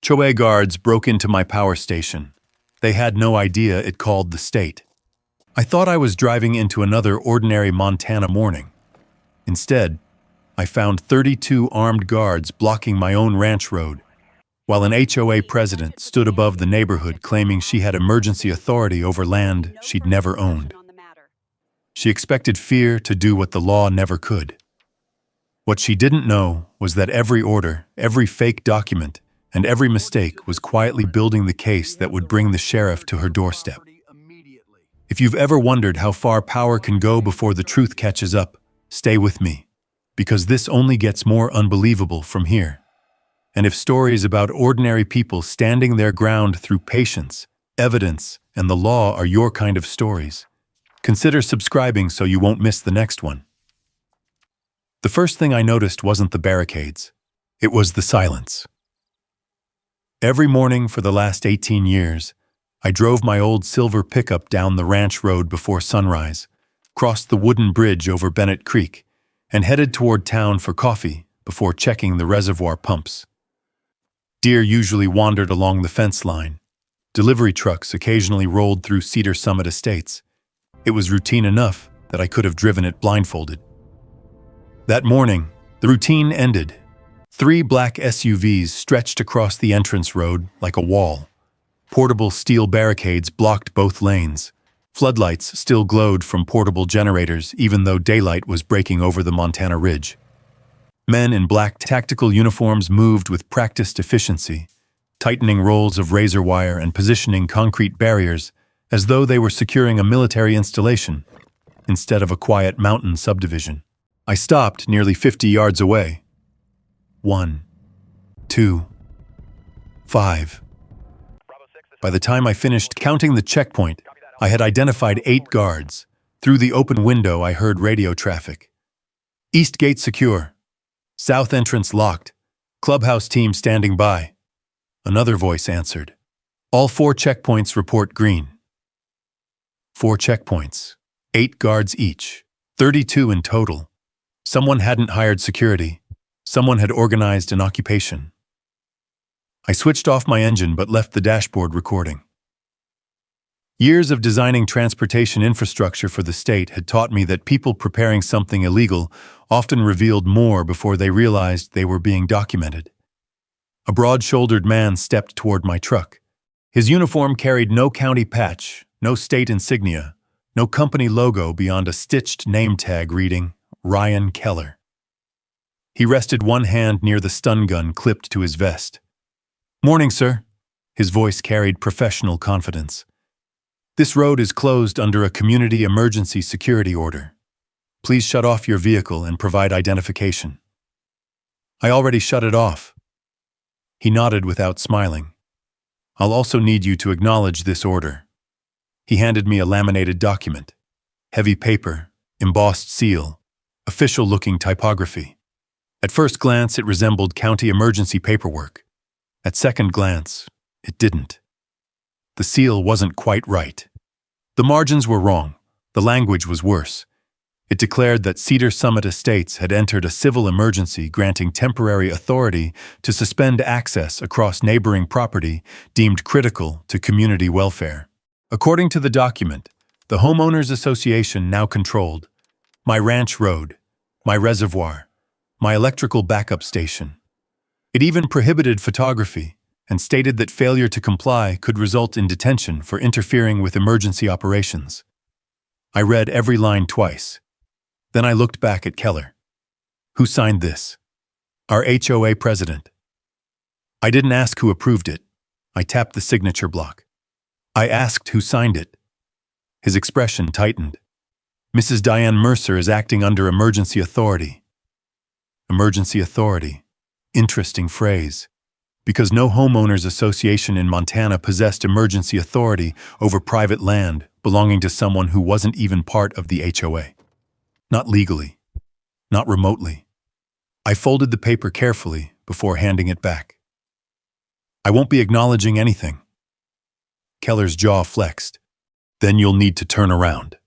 HOA guards broke into my power station. They had no idea it called the state. I thought I was driving into another ordinary Montana morning. Instead, I found 32 armed guards blocking my own ranch road, while an HOA president stood above the neighborhood claiming she had emergency authority over land she'd never owned. She expected fear to do what the law never could. What she didn't know was that every order, every fake document, and every mistake was quietly building the case that would bring the sheriff to her doorstep. If you've ever wondered how far power can go before the truth catches up, stay with me, because this only gets more unbelievable from here. And if stories about ordinary people standing their ground through patience, evidence, and the law are your kind of stories, consider subscribing so you won't miss the next one. The first thing I noticed wasn't the barricades. It was the silence. Every morning for the last 18 years, I drove my old silver pickup down the ranch road before sunrise, crossed the wooden bridge over Bennett Creek, and headed toward town for coffee before checking the reservoir pumps. Deer usually wandered along the fence line. Delivery trucks occasionally rolled through Cedar Summit Estates. It was routine enough that I could have driven it blindfolded. That morning, the routine ended. 3 black SUVs stretched across the entrance road like a wall. Portable steel barricades blocked both lanes. Floodlights still glowed from portable generators even though daylight was breaking over the Montana Ridge. Men in black tactical uniforms moved with practiced efficiency, tightening rolls of razor wire and positioning concrete barriers as though they were securing a military installation instead of a quiet mountain subdivision. I stopped nearly 50 yards away. 1, 2, 5. By the time I finished counting the checkpoint, I had identified 8 guards. Through the open window, I heard radio traffic. East gate secure. South entrance locked. Clubhouse team standing by. Another voice answered. All 4 checkpoints report green. 4 checkpoints. 8 guards each. 32 in total. Someone hadn't hired security. Someone had organized an occupation. I switched off my engine but left the dashboard recording. Years of designing transportation infrastructure for the state had taught me that people preparing something illegal often revealed more before they realized they were being documented. A broad-shouldered man stepped toward my truck. His uniform carried no county patch, no state insignia, no company logo beyond a stitched name tag reading, Ryan Keller. He rested one hand near the stun gun clipped to his vest. "Morning, sir." His voice carried professional confidence. "This road is closed under a community emergency security order. Please shut off your vehicle and provide identification." "I already shut it off." He nodded without smiling. "I'll also need you to acknowledge this order." He handed me a laminated document. Heavy paper, embossed seal, official-looking typography. At first glance, it resembled county emergency paperwork. At second glance, it didn't. The seal wasn't quite right. The margins were wrong. The language was worse. It declared that Cedar Summit Estates had entered a civil emergency granting temporary authority to suspend access across neighboring property deemed critical to community welfare. According to the document, the homeowners association now controlled my ranch road, my reservoir, my electrical backup station. It even prohibited photography and stated that failure to comply could result in detention for interfering with emergency operations. I read every line twice. Then I looked back at Keller. "Who signed this?" "Our HOA president." I didn't ask who approved it. I tapped the signature block. I asked who signed it. His expression tightened. "Mrs. Diane Mercer is acting under emergency authority." Emergency authority. Interesting phrase. Because no homeowners association in Montana possessed emergency authority over private land belonging to someone who wasn't even part of the HOA. Not legally. Not remotely. I folded the paper carefully before handing it back. "I won't be acknowledging anything." Keller's jaw flexed. "Then you'll need to turn around."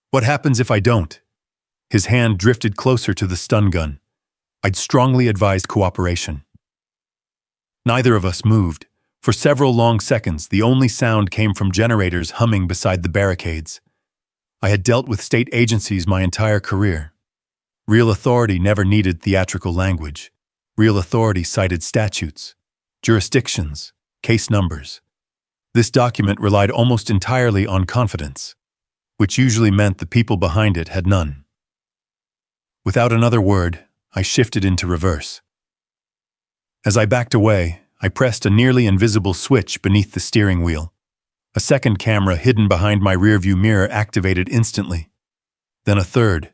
"What happens if I don't?" His hand drifted closer to the stun gun. "I'd strongly advise cooperation." Neither of us moved. For several long seconds, the only sound came from generators humming beside the barricades. I had dealt with state agencies my entire career. Real authority never needed theatrical language. Real authority cited statutes, jurisdictions, case numbers. This document relied almost entirely on confidence, which usually meant the people behind it had none. Without another word, I shifted into reverse. As I backed away, I pressed a nearly invisible switch beneath the steering wheel. A second camera hidden behind my rearview mirror activated instantly. Then a third.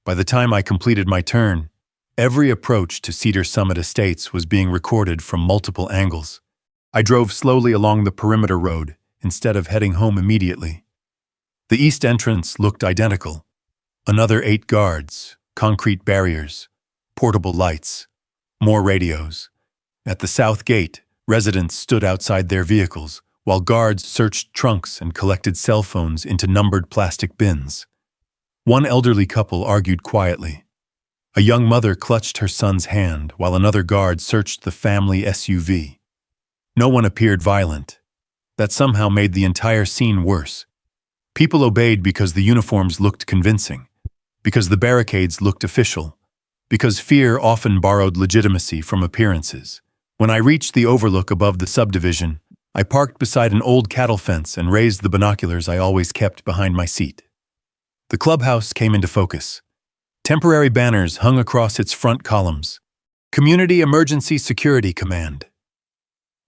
By the time I completed my turn, every approach to Cedar Summit Estates was being recorded from multiple angles. I drove slowly along the perimeter road instead of heading home immediately. The east entrance looked identical. Another 8 guards, concrete barriers, portable lights, more radios. At the south gate, residents stood outside their vehicles, while guards searched trunks and collected cell phones into numbered plastic bins. One elderly couple argued quietly. A young mother clutched her son's hand while another guard searched the family SUV. No one appeared violent. That somehow made the entire scene worse. People obeyed because the uniforms looked convincing, because the barricades looked official, because fear often borrowed legitimacy from appearances. When I reached the overlook above the subdivision, I parked beside an old cattle fence and raised the binoculars I always kept behind my seat. The clubhouse came into focus. Temporary banners hung across its front columns. Community Emergency Security Command.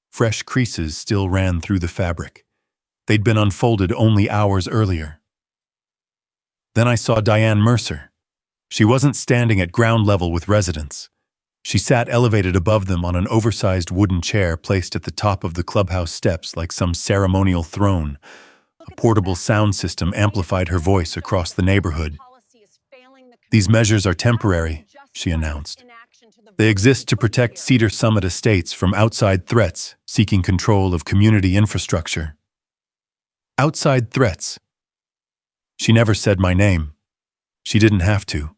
Fresh creases still ran through the fabric. They'd been unfolded only hours earlier. Then I saw Diane Mercer. She wasn't standing at ground level with residents. She sat elevated above them on an oversized wooden chair placed at the top of the clubhouse steps like some ceremonial throne. A portable sound system amplified her voice across the neighborhood. "These measures are temporary," she announced. "They exist to protect Cedar Summit Estates from outside threats seeking control of community infrastructure." Outside threats. She never said my name. She didn't have to.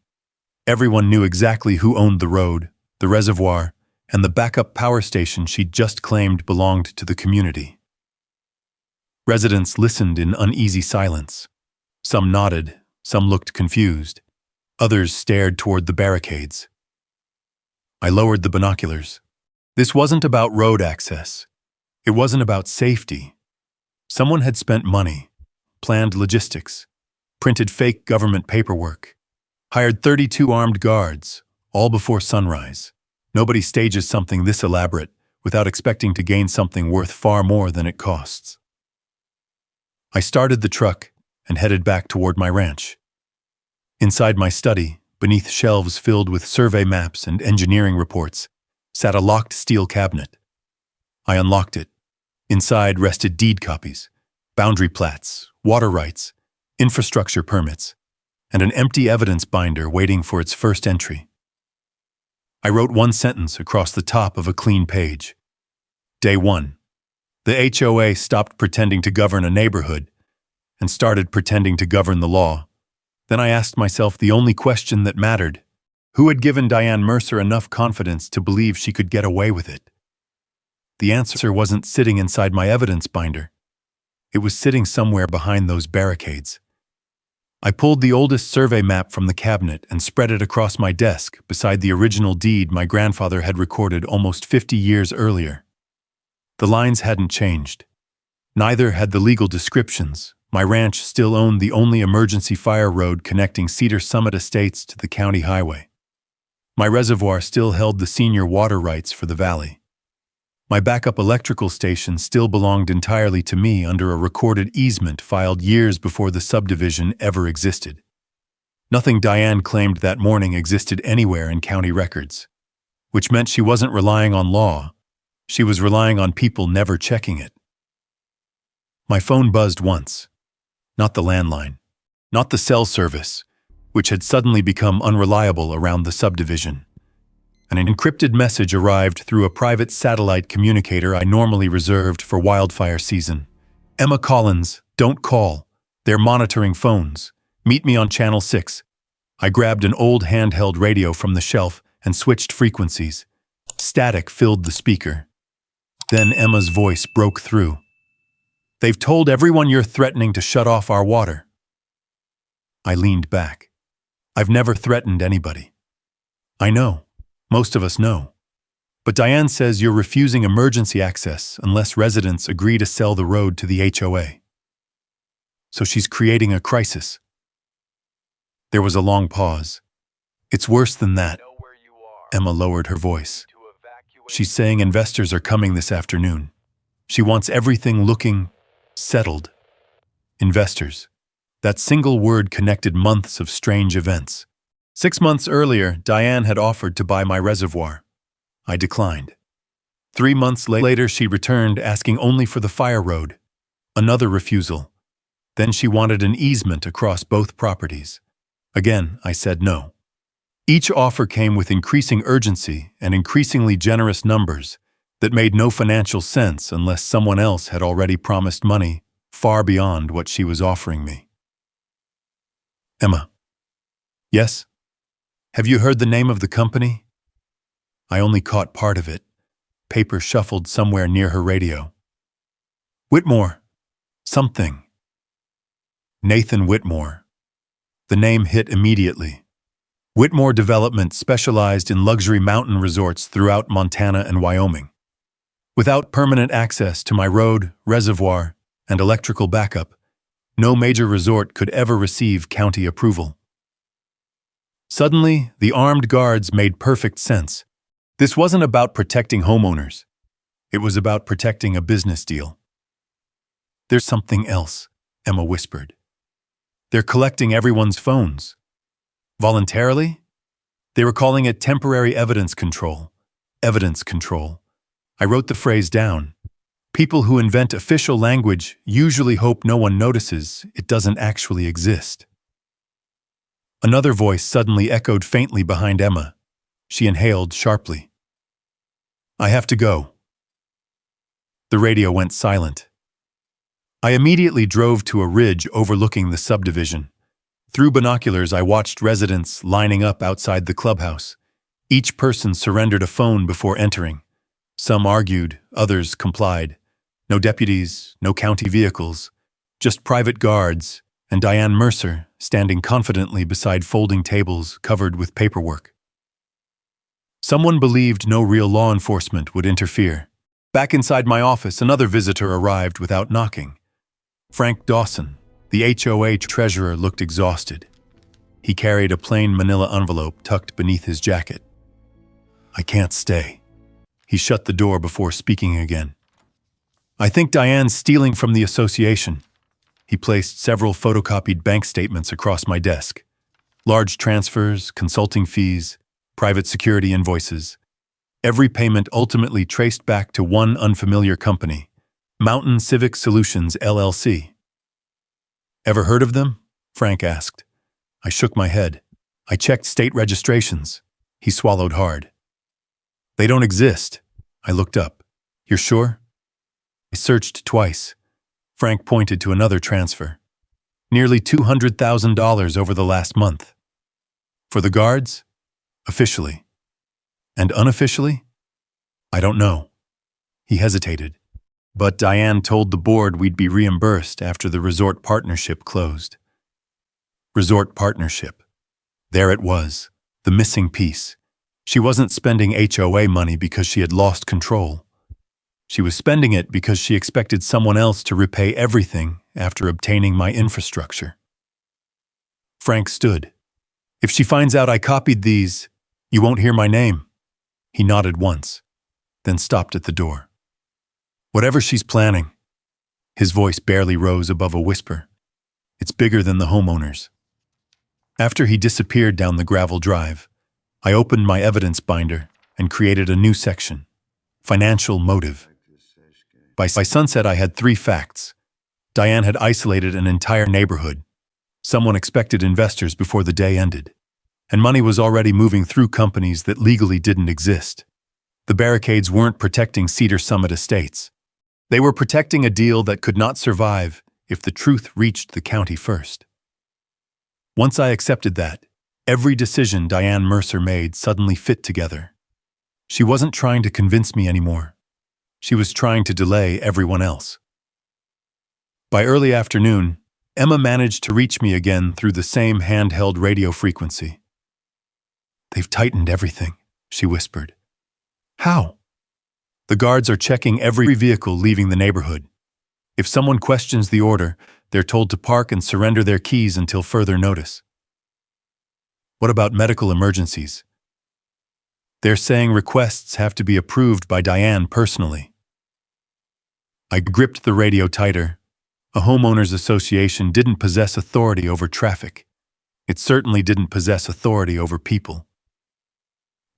Everyone knew exactly who owned the road, the reservoir, and the backup power station she'd just claimed belonged to the community. Residents listened in uneasy silence. Some nodded, some looked confused. Others stared toward the barricades. I lowered the binoculars. This wasn't about road access. It wasn't about safety. Someone had spent money, planned logistics, printed fake government paperwork, hired 32 armed guards, all before sunrise. Nobody stages something this elaborate without expecting to gain something worth far more than it costs. I started the truck and headed back toward my ranch. Inside my study, beneath shelves filled with survey maps and engineering reports, sat a locked steel cabinet. I unlocked it. Inside rested deed copies, boundary plats, water rights, infrastructure permits, and an empty evidence binder waiting for its first entry. I wrote one sentence across the top of a clean page. Day 1. The HOA stopped pretending to govern a neighborhood and started pretending to govern the law. Then I asked myself the only question that mattered. Who had given Diane Mercer enough confidence to believe she could get away with it? The answer wasn't sitting inside my evidence binder. It was sitting somewhere behind those barricades. I pulled the oldest survey map from the cabinet and spread it across my desk beside the original deed my grandfather had recorded almost 50 years earlier. The lines hadn't changed. Neither had the legal descriptions. My ranch still owned the only emergency fire road connecting Cedar Summit Estates to the county highway. My reservoir still held the senior water rights for the valley. My backup electrical station still belonged entirely to me under a recorded easement filed years before the subdivision ever existed. Nothing Diane claimed that morning existed anywhere in county records, which meant she wasn't relying on law. She was relying on people never checking it. My phone buzzed once. Not the landline. Not the cell service, which had suddenly become unreliable around the subdivision. An encrypted message arrived through a private satellite communicator I normally reserved for wildfire season. "Emma Collins, don't call. They're monitoring phones. Meet me on channel 6. I grabbed an old handheld radio from the shelf and switched frequencies. Static filled the speaker. Then Emma's voice broke through. "They've told everyone you're threatening to shut off our water." I leaned back. "I've never threatened anybody." "I know. Most of us know. But Diane says you're refusing emergency access unless residents agree to sell the road to the HOA. So she's creating a crisis." There was a long pause. "It's worse than that." Emma lowered her voice. "She's saying investors are coming this afternoon. She wants everything looking settled." Investors. That single word connected months of strange events. 6 months earlier, Diane had offered to buy my reservoir. I declined. 3 months later, she returned asking only for the fire road. Another refusal. Then she wanted an easement across both properties. Again, I said no. Each offer came with increasing urgency and increasingly generous numbers that made no financial sense unless someone else had already promised money far beyond what she was offering me. "Emma." "Yes?" "Have you heard the name of the company?" I only caught part of it. Paper shuffled somewhere near her radio. "Whitmore. Something." Nathan Whitmore. The name hit immediately. Whitmore Development specialized in luxury mountain resorts throughout Montana and Wyoming. Without permanent access to my road, reservoir, and electrical backup, no major resort could ever receive county approval. Suddenly, the armed guards made perfect sense. This wasn't about protecting homeowners. It was about protecting a business deal. "There's something else," Emma whispered. "They're collecting everyone's phones." Voluntarily? They were calling it temporary evidence control. Evidence control. I wrote the phrase down. People who invent official language usually hope no one notices it doesn't actually exist. Another voice suddenly echoed faintly behind Emma. She inhaled sharply. "I have to go." The radio went silent. I immediately drove to a ridge overlooking the subdivision. Through binoculars, I watched residents lining up outside the clubhouse. Each person surrendered a phone before entering. Some argued, others complied. No deputies, no county vehicles, just private guards and Diane Mercer standing confidently beside folding tables covered with paperwork. Someone believed no real law enforcement would interfere. Back inside my office, another visitor arrived without knocking. Frank Dawson, the HOA treasurer, looked exhausted. He carried a plain manila envelope tucked beneath his jacket. "I can't stay." He shut the door before speaking again. "I think Diane's stealing from the association." He placed several photocopied bank statements across my desk. Large transfers, consulting fees, private security invoices. Every payment ultimately traced back to one unfamiliar company, Mountain Civic Solutions, LLC. "Ever heard of them?" Frank asked. I shook my head. "I checked state registrations." He swallowed hard. "They don't exist." I looked up. "You're sure?" I searched twice. Frank pointed to another transfer. Nearly $200,000 over the last month. "For the guards?" "Officially." "And unofficially?" "I don't know." He hesitated. "But Diane told the board we'd be reimbursed after the resort partnership closed." Resort partnership. There it was, the missing piece. She wasn't spending HOA money because she had lost control. She was spending it because she expected someone else to repay everything after obtaining my infrastructure. Frank stood. "If she finds out I copied these, you won't hear my name." He nodded once, then stopped at the door. "Whatever she's planning." His voice barely rose above a whisper. "It's bigger than the homeowners." After he disappeared down the gravel drive, I opened my evidence binder and created a new section, Financial Motive. By sunset, I had 3 facts. Diane had isolated an entire neighborhood. Someone expected investors before the day ended. And money was already moving through companies that legally didn't exist. The barricades weren't protecting Cedar Summit Estates. They were protecting a deal that could not survive if the truth reached the county first. Once I accepted that, every decision Diane Mercer made suddenly fit together. She wasn't trying to convince me anymore. She was trying to delay everyone else. By early afternoon, Emma managed to reach me again through the same handheld radio frequency. "They've tightened everything," she whispered. "How?" "The guards are checking every vehicle leaving the neighborhood. If someone questions the order, they're told to park and surrender their keys until further notice." "What about medical emergencies?" "They're saying requests have to be approved by Diane personally." I gripped the radio tighter. A homeowners association didn't possess authority over traffic. It certainly didn't possess authority over people.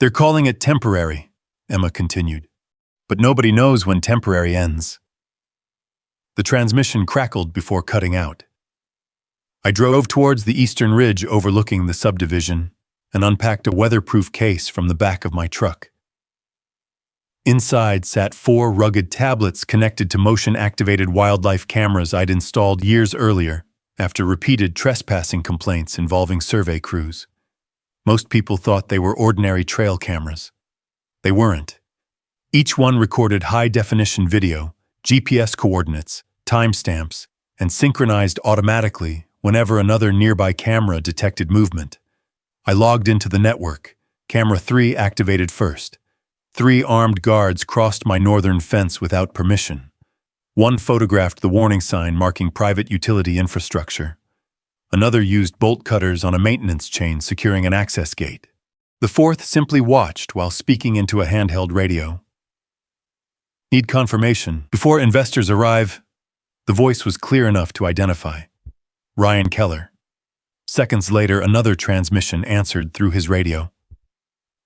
"They're calling it temporary," Emma continued. "But nobody knows when temporary ends." The transmission crackled before cutting out. I drove towards the eastern ridge overlooking the subdivision and unpacked a weatherproof case from the back of my truck. Inside sat 4 rugged tablets connected to motion-activated wildlife cameras I'd installed years earlier after repeated trespassing complaints involving survey crews. Most people thought they were ordinary trail cameras. They weren't. Each one recorded high-definition video, GPS coordinates, timestamps, and synchronized automatically whenever another nearby camera detected movement. I logged into the network. Camera 3 activated first. 3 armed guards crossed my northern fence without permission. 1 photographed the warning sign marking private utility infrastructure. Another used bolt cutters on a maintenance chain securing an access gate. The 4th simply watched while speaking into a handheld radio. "Need confirmation before investors arrive." The voice was clear enough to identify. Ryan Keller. Seconds later, another transmission answered through his radio.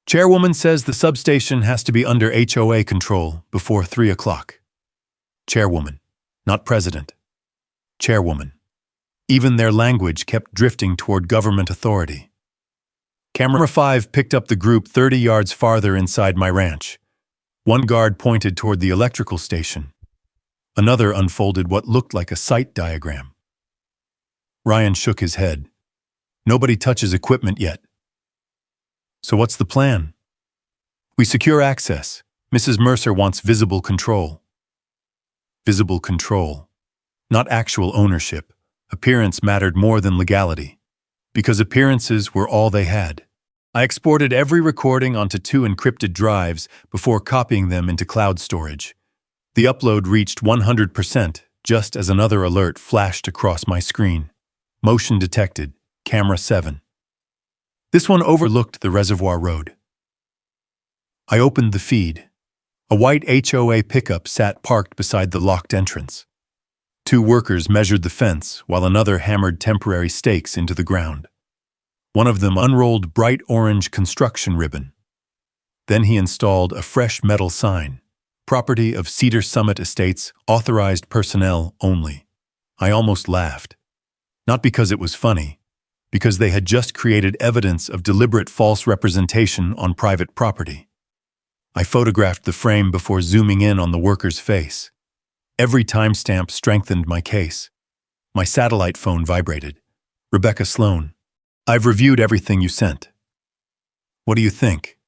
"Chairwoman says the substation has to be under HOA control before 3 o'clock. Chairwoman, not president. Chairwoman. Even their language kept drifting toward government authority. Camera 5 picked up the group 30 yards farther inside my ranch. 1 guard pointed toward the electrical station. Another unfolded what looked like a site diagram. Ryan shook his head. "Nobody touches equipment yet." "So what's the plan?" "We secure access. Mrs. Mercer wants visible control." Visible control. Not actual ownership. Appearance mattered more than legality. Because appearances were all they had. I exported every recording onto 2 encrypted drives before copying them into cloud storage. The upload reached 100% just as another alert flashed across my screen. Motion detected. Camera 7. This one overlooked the reservoir road. I opened the feed. A white HOA pickup sat parked beside the locked entrance. 2 workers measured the fence while another hammered temporary stakes into the ground. One of them unrolled bright orange construction ribbon. Then he installed a fresh metal sign, "Property of Cedar Summit Estates, authorized personnel only." I almost laughed. Not because it was funny, because they had just created evidence of deliberate false representation on private property. I photographed the frame before zooming in on the worker's face. Every timestamp strengthened my case. My satellite phone vibrated. "Rebecca Sloan. I've reviewed everything you sent. What do you think?"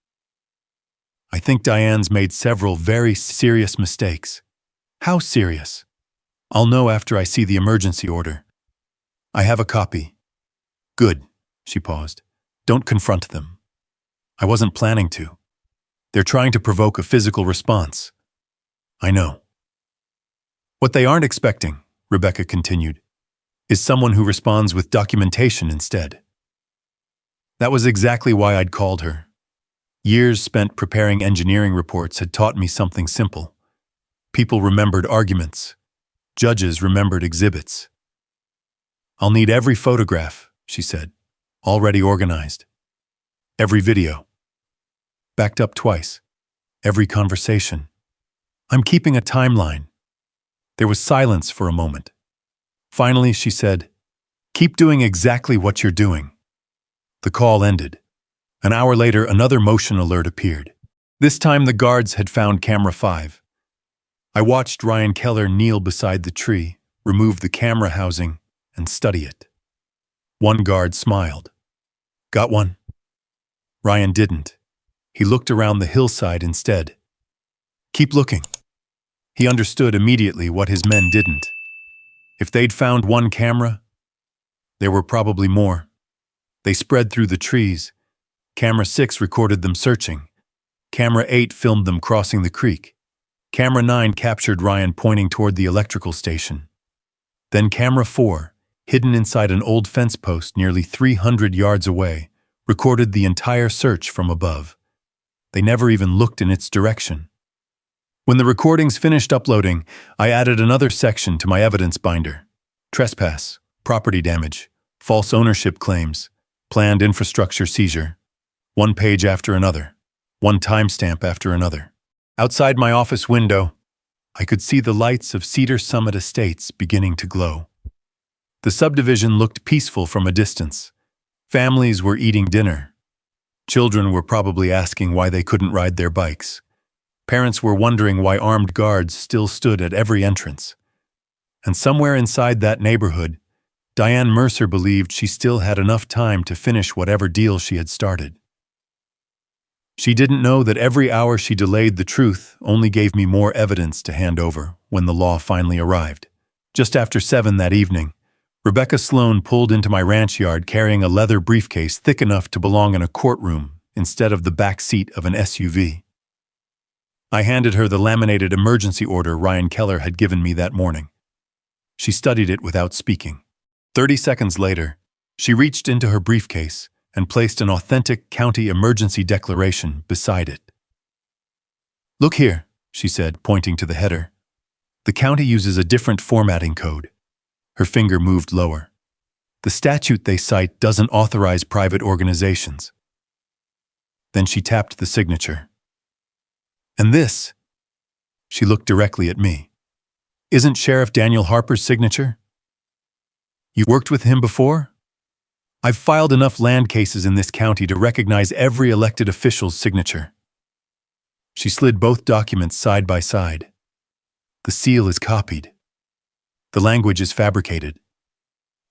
"I think Diane's made several very serious mistakes." "How serious?" "I'll know after I see the emergency order." "I have a copy." "Good." She paused. "Don't confront them." "I wasn't planning to. They're trying to provoke a physical response." "I know." "What they aren't expecting," Rebecca continued, "is someone who responds with documentation instead." That was exactly why I'd called her. Years spent preparing engineering reports had taught me something simple. People remembered arguments. Judges remembered exhibits. "I'll need every photograph," she said, "already organized. Every video. Backed up twice. Every conversation. I'm keeping a timeline." There was silence for a moment. Finally, she said, "Keep doing exactly what you're doing." The call ended. An hour later, another motion alert appeared. This time, the guards had found camera 5. I watched Ryan Keller kneel beside the tree, remove the camera housing, and study it. 1 guard smiled. "Got one?" Ryan didn't. He looked around the hillside instead. "Keep looking." He understood immediately what his men didn't. If they'd found one camera, there were probably more. They spread through the trees. Camera 6 recorded them searching. Camera 8 filmed them crossing the creek. Camera 9 captured Ryan pointing toward the electrical station. Then Camera 4, hidden inside an old fence post nearly 300 yards away, recorded the entire search from above. They never even looked in its direction. When the recordings finished uploading, I added another section to my evidence binder. Trespass, property damage, false ownership claims, planned infrastructure seizure. One page after another, one timestamp after another. Outside my office window, I could see the lights of Cedar Summit Estates beginning to glow. The subdivision looked peaceful from a distance. Families were eating dinner. Children were probably asking why they couldn't ride their bikes. Parents were wondering why armed guards still stood at every entrance. And somewhere inside that neighborhood, Diane Mercer believed she still had enough time to finish whatever deal she had started. She didn't know that every hour she delayed the truth only gave me more evidence to hand over when the law finally arrived. Just after 7 that evening, Rebecca Sloan pulled into my ranch yard carrying a leather briefcase thick enough to belong in a courtroom instead of the back seat of an SUV. I handed her the laminated emergency order Ryan Keller had given me that morning. She studied it without speaking. 30 seconds later, she reached into her briefcase and placed an authentic county emergency declaration beside it. "Look here," she said, pointing to the header. "The county uses a different formatting code." Her finger moved lower. "The statute they cite doesn't authorize private organizations." Then she tapped the signature. "And this," she looked directly at me, "isn't Sheriff Daniel Harper's signature? You worked with him before? I've filed enough land cases in this county to recognize every elected official's signature." She slid both documents side by side. "The seal is copied. The language is fabricated.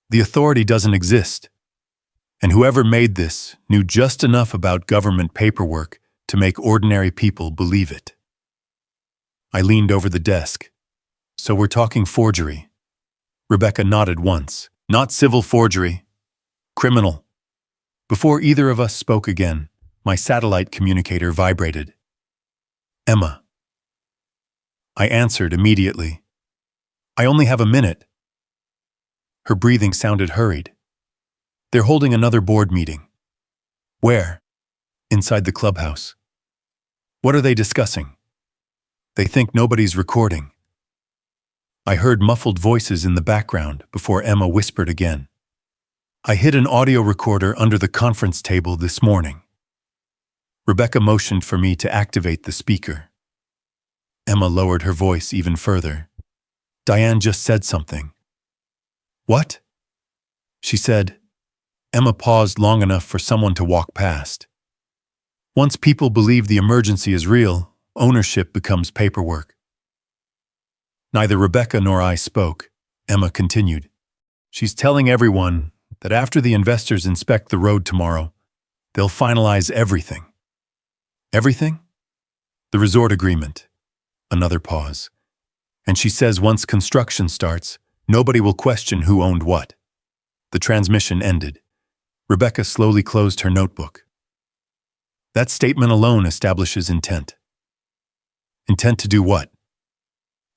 The authority doesn't exist. And whoever made this knew just enough about government paperwork to make ordinary people believe it." I leaned over the desk. "So we're talking forgery." Rebecca nodded once. "Not civil forgery. Criminal." Before either of us spoke again, my satellite communicator vibrated. "Emma." I answered immediately. "I only have a minute." Her breathing sounded hurried. "They're holding another board meeting." "Where?" "Inside the clubhouse." "What are they discussing?" "They think nobody's recording." I heard muffled voices in the background before Emma whispered again. "I hid an audio recorder under the conference table this morning." Rebecca motioned for me to activate the speaker. Emma lowered her voice even further. "Diane just said something." "What?" she said. Emma paused long enough for someone to walk past. "Once people believe the emergency is real, ownership becomes paperwork." Neither Rebecca nor I spoke. Emma continued. "She's telling everyone that after the investors inspect the road tomorrow, they'll finalize everything." "Everything?" "The resort agreement." Another pause. "And she says once construction starts, nobody will question who owned what." The transmission ended. Rebecca slowly closed her notebook. "That statement alone establishes intent." "Intent to do what?"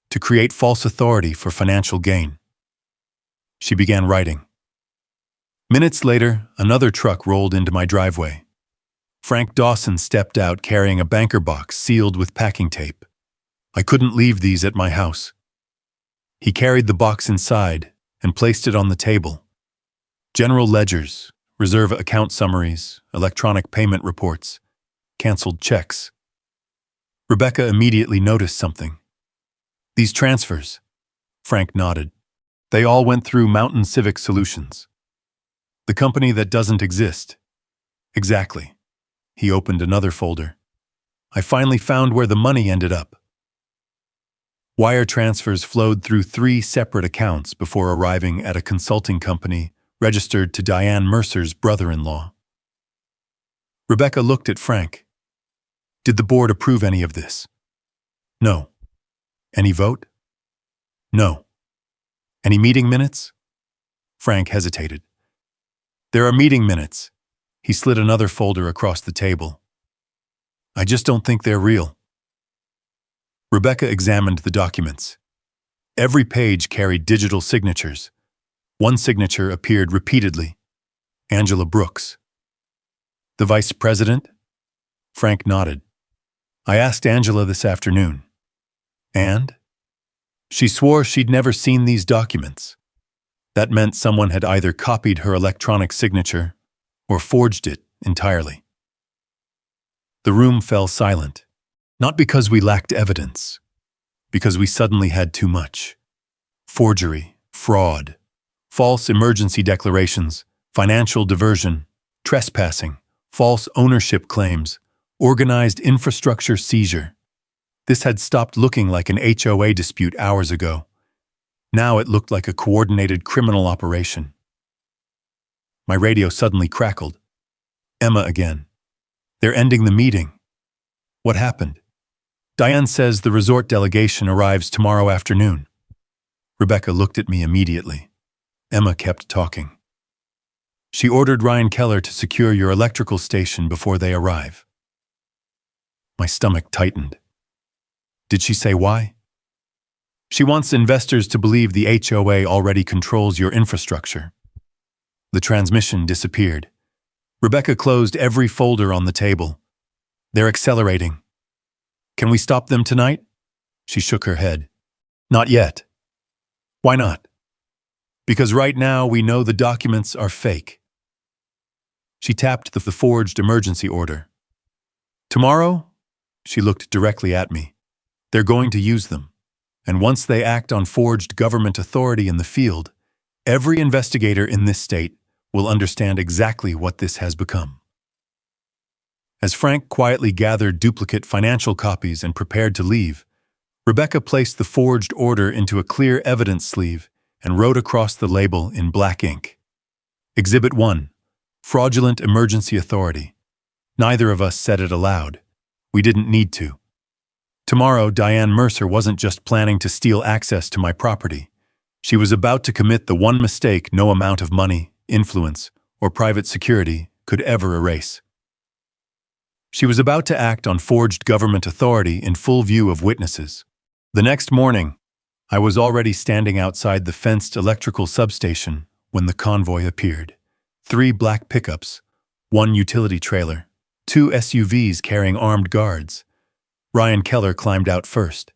"To create false authority for financial gain." She began writing. Minutes later, another truck rolled into my driveway. Frank Dawson stepped out carrying a banker box sealed with packing tape. I couldn't leave these at my house. He carried the box inside and placed it on the table. General ledgers, reserve account summaries, electronic payment reports, canceled checks. Rebecca immediately noticed something. "These transfers," Frank nodded. "They all went through Mountain Civic Solutions. The company that doesn't exist." "Exactly." He opened another folder. "I finally found where the money ended up." Wire transfers flowed through 3 separate accounts before arriving at a consulting company registered to Diane Mercer's brother-in-law. Rebecca looked at Frank. "Did the board approve any of this?" "No." Any vote? No. Any meeting minutes? Frank hesitated. There are meeting minutes. He slid another folder across the table. I just don't think they're real. Rebecca examined the documents. Every page carried digital signatures. One signature appeared repeatedly. Angela Brooks. The vice president? Frank nodded. I asked Angela this afternoon. And? She swore she'd never seen these documents. That meant someone had either copied her electronic signature or forged it entirely. The room fell silent, not because we lacked evidence, because we suddenly had too much. Forgery, fraud, false emergency declarations, financial diversion, trespassing, false ownership claims, organized infrastructure seizure. This had stopped looking like an HOA dispute hours ago. Now it looked like a coordinated criminal operation. My radio suddenly crackled. Emma again. They're ending the meeting. What happened? Diane says the resort delegation arrives tomorrow afternoon. Rebecca looked at me immediately. Emma kept talking. She ordered Ryan Keller to secure your electrical station before they arrive. My stomach tightened. Did she say why? She wants investors to believe the HOA already controls your infrastructure. The transmission disappeared. Rebecca closed every folder on the table. They're accelerating. Can we stop them tonight? She shook her head. Not yet. Why not? Because right now we know the documents are fake. She tapped the forged emergency order. Tomorrow? She looked directly at me. They're going to use them. And once they act on forged government authority in the field, every investigator in this state will understand exactly what this has become. As Frank quietly gathered duplicate financial copies and prepared to leave, Rebecca placed the forged order into a clear evidence sleeve and wrote across the label in black ink. Exhibit 1. Fraudulent Emergency Authority. Neither of us said it aloud. We didn't need to. Tomorrow, Diane Mercer wasn't just planning to steal access to my property. She was about to commit the one mistake no amount of money, influence, or private security could ever erase. She was about to act on forged government authority in full view of witnesses. The next morning, I was already standing outside the fenced electrical substation when the convoy appeared. 3 black pickups, 1 utility trailer, 2 SUVs carrying armed guards. Ryan Keller climbed out first.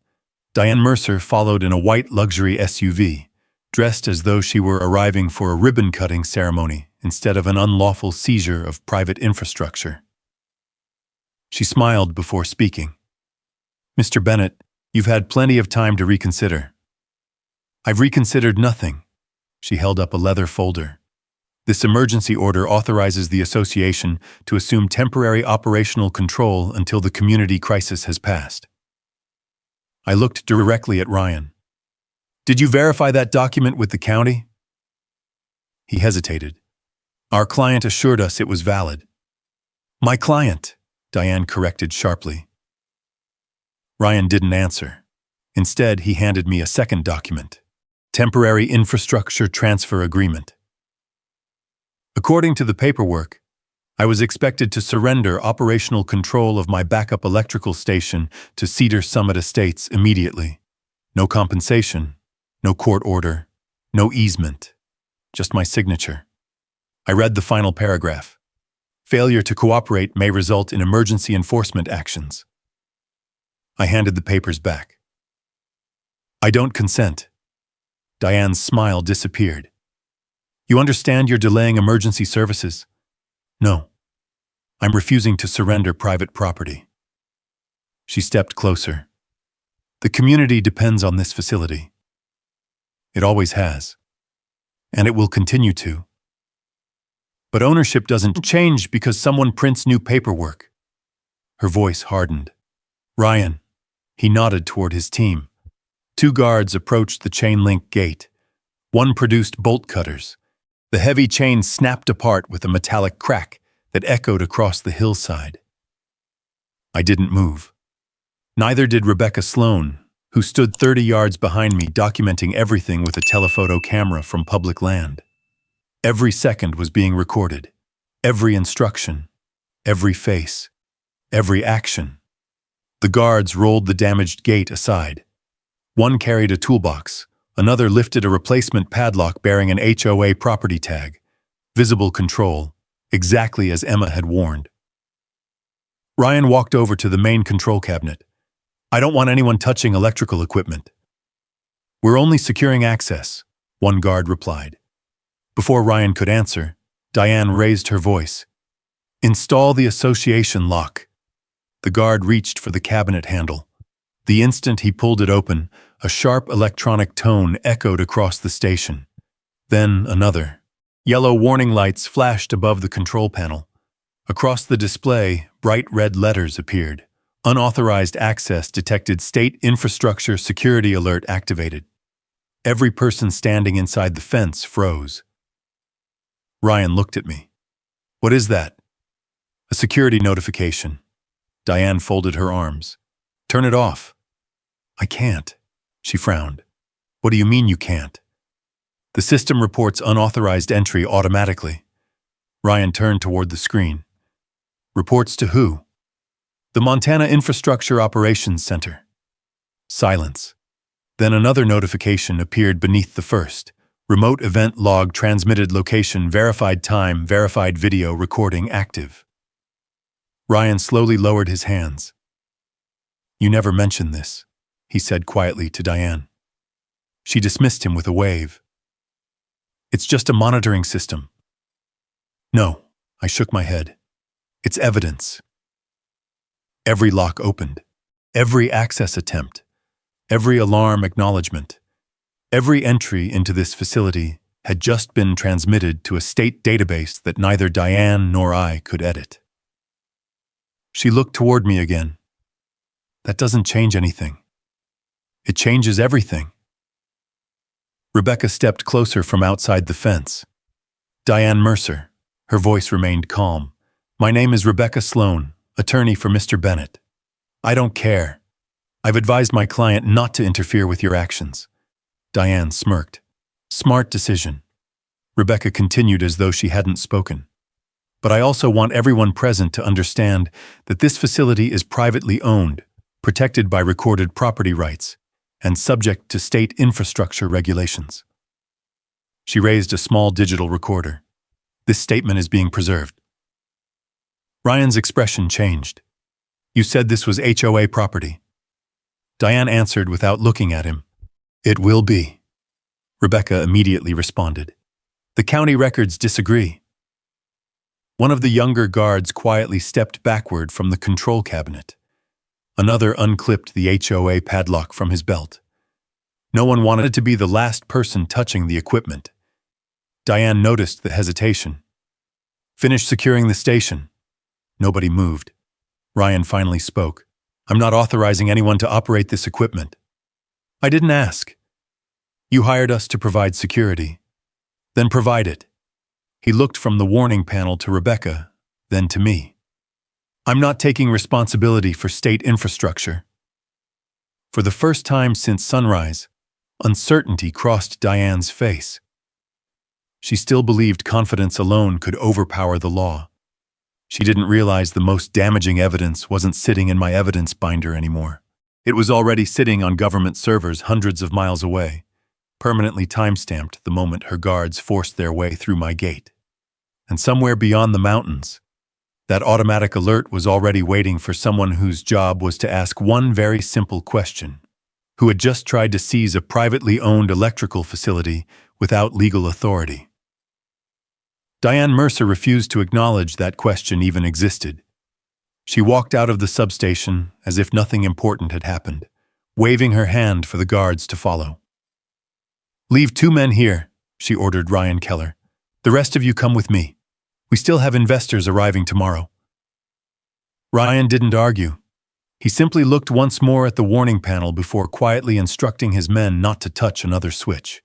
Diane Mercer followed in a white luxury SUV, dressed as though she were arriving for a ribbon-cutting ceremony instead of an unlawful seizure of private infrastructure. She smiled before speaking. Mr. Bennett, you've had plenty of time to reconsider. I've reconsidered nothing. She held up a leather folder. This emergency order authorizes the association to assume temporary operational control until the community crisis has passed. I looked directly at Ryan. Did you verify that document with the county? He hesitated. Our client assured us it was valid. My client, Diane corrected sharply. Ryan didn't answer. Instead, he handed me a second document. Temporary Infrastructure Transfer Agreement. According to the paperwork, I was expected to surrender operational control of my backup electrical station to Cedar Summit Estates immediately. No compensation, no court order, no easement, just my signature. I read the final paragraph. Failure to cooperate may result in emergency enforcement actions. I handed the papers back. I don't consent. Diane's smile disappeared. You understand you're delaying emergency services? No. I'm refusing to surrender private property. She stepped closer. The community depends on this facility. It always has. And it will continue to. But ownership doesn't change because someone prints new paperwork. Her voice hardened. Ryan. He nodded toward his team. 2 guards approached the chain-link gate. One produced bolt cutters. The heavy chain snapped apart with a metallic crack that echoed across the hillside. I didn't move. Neither did Rebecca Sloan, who stood 30 yards behind me documenting everything with a telephoto camera from public land. Every second was being recorded. Every instruction. Every face. Every action. The guards rolled the damaged gate aside. One carried a toolbox. Another lifted a replacement padlock bearing an HOA property tag. Visible control, exactly as Emma had warned. Ryan walked over to the main control cabinet. "I don't want anyone touching electrical equipment." "We're only securing access," one guard replied. Before Ryan could answer, Diane raised her voice. "Install the association lock." The guard reached for the cabinet handle. The instant he pulled it open, a sharp electronic tone echoed across the station. Then another. Yellow warning lights flashed above the control panel. Across the display, bright red letters appeared. Unauthorized access detected. State infrastructure security alert activated. Every person standing inside the fence froze. Ryan looked at me. "What is that?" "A security notification." Diane folded her arms. "Turn it off." "I can't." She frowned. "What do you mean you can't?" "The system reports unauthorized entry automatically." Ryan turned toward the screen. "Reports to who?" "The Montana Infrastructure Operations Center." Silence. Then another notification appeared beneath the first. "Remote event log transmitted location verified time verified video recording active." Ryan slowly lowered his hands. "You never mentioned this," he said quietly to Diane. She dismissed him with a wave. "It's just a monitoring system." "No," I shook my head. "It's evidence." Every lock opened. Every access attempt. Every alarm acknowledgement. Every entry into this facility had just been transmitted to a state database that neither Diane nor I could edit. She looked toward me again. "That doesn't change anything." "It changes everything." Rebecca stepped closer from outside the fence. "Diane Mercer." Her voice remained calm. "My name is Rebecca Sloan, attorney for Mr. Bennett. I don't care. I've advised my client not to interfere with your actions." Diane smirked. "Smart decision." Rebecca continued as though she hadn't spoken. "But I also want everyone present to understand that this facility is privately owned, protected by recorded property rights, and subject to state infrastructure regulations." She raised a small digital recorder. "This statement is being preserved." Ryan's expression changed. "You said this was HOA property." Diane answered without looking at him. "It will be." Rebecca immediately responded. "The county records disagree." One of the younger guards quietly stepped backward from the control cabinet. Another unclipped the HOA padlock from his belt. No one wanted to be the last person touching the equipment. Diane noticed the hesitation. "Finish securing the station." Nobody moved. Ryan finally spoke. "I'm not authorizing anyone to operate this equipment." "I didn't ask." "You hired us to provide security. Then provide it." He looked from the warning panel to Rebecca, then to me. "I'm not taking responsibility for state infrastructure." For the first time since sunrise, uncertainty crossed Diane's face. She still believed confidence alone could overpower the law. She didn't realize the most damaging evidence wasn't sitting in my evidence binder anymore. It was already sitting on government servers hundreds of miles away, permanently time-stamped the moment her guards forced their way through my gate. And somewhere beyond the mountains, that automatic alert was already waiting for someone whose job was to ask one very simple question: who had just tried to seize a privately owned electrical facility without legal authority. Diane Mercer refused to acknowledge that question even existed. She walked out of the substation as if nothing important had happened, waving her hand for the guards to follow. "Leave 2 men here," she ordered Ryan Keller. "The rest of you come with me. We still have investors arriving tomorrow." Ryan didn't argue. He simply looked once more at the warning panel before quietly instructing his men not to touch another switch.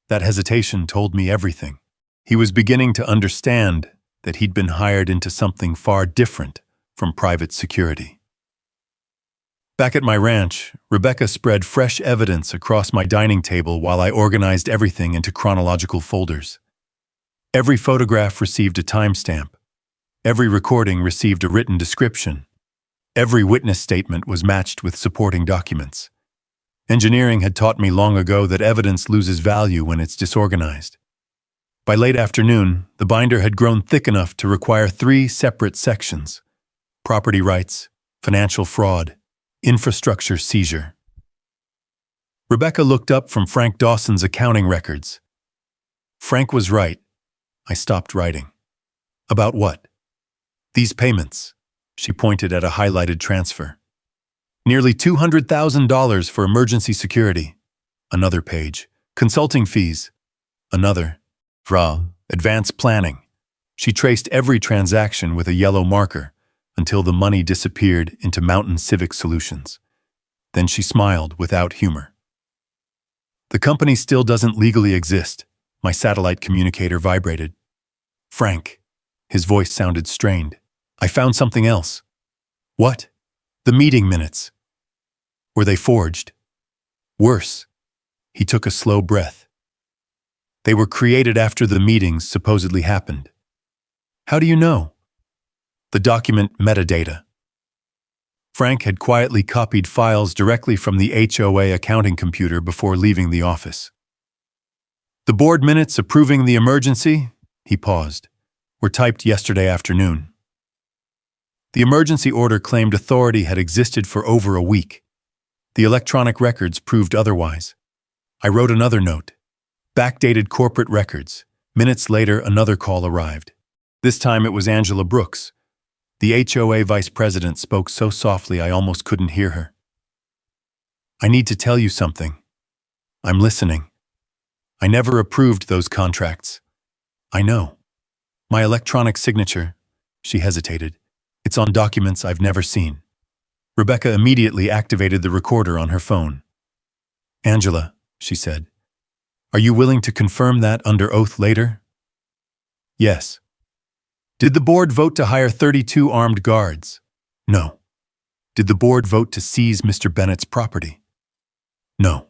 That hesitation told me everything. He was beginning to understand that he'd been hired into something far different from private security. Back at my ranch, Rebecca spread fresh evidence across my dining table while I organized everything into chronological folders. Every photograph received a timestamp. Every recording received a written description. Every witness statement was matched with supporting documents. Engineering had taught me long ago that evidence loses value when it's disorganized. By late afternoon, the binder had grown thick enough to require 3 separate sections: property rights, financial fraud, infrastructure seizure. Rebecca looked up from Frank Dawson's accounting records. Frank was right. I stopped writing. About what? These payments. She pointed at a highlighted transfer. Nearly $200,000 for emergency security. Another page. Consulting fees. Another. Advanced planning. She traced every transaction with a yellow marker until the money disappeared into Mountain Civic Solutions. Then she smiled without humor. The company still doesn't legally exist. My satellite communicator vibrated. Frank. His voice sounded strained. I found something else. What? The meeting minutes. Were they forged? Worse. He took a slow breath. They were created after the meetings supposedly happened. How do you know? The document metadata. Frank had quietly copied files directly from the HOA accounting computer before leaving the office. The board minutes approving the emergency, he paused, were typed yesterday afternoon. The emergency order claimed authority had existed for over a week. The electronic records proved otherwise. I wrote another note. Backdated corporate records. Minutes later, another call arrived. This time it was Angela Brooks. The HOA vice president spoke so softly I almost couldn't hear her. I need to tell you something. I'm listening. I never approved those contracts. I know. My electronic signature. She hesitated. It's on documents I've never seen. Rebecca immediately activated the recorder on her phone. Angela, she said, are you willing to confirm that under oath later? Yes. Did the board vote to hire 32 armed guards? No. Did the board vote to seize Mr. Bennett's property? No.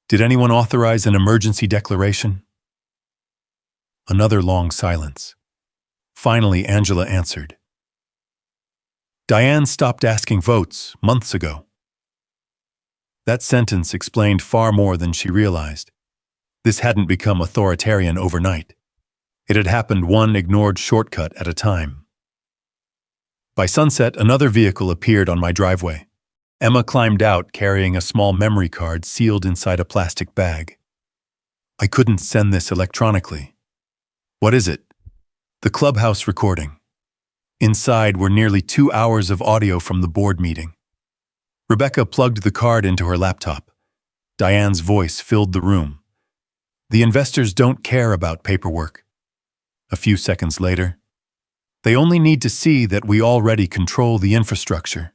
Did anyone authorize an emergency declaration? Another long silence. Finally, Angela answered. Diane stopped asking votes months ago. That sentence explained far more than she realized. This hadn't become authoritarian overnight. It had happened one ignored shortcut at a time. By sunset, another vehicle appeared on my driveway. Emma climbed out carrying a small memory card sealed inside a plastic bag. I couldn't send this electronically. What is it? The clubhouse recording. Inside were nearly 2 hours of audio from the board meeting. Rebecca plugged the card into her laptop. Diane's voice filled the room. The investors don't care about paperwork. A few seconds later, they only need to see that we already control the infrastructure.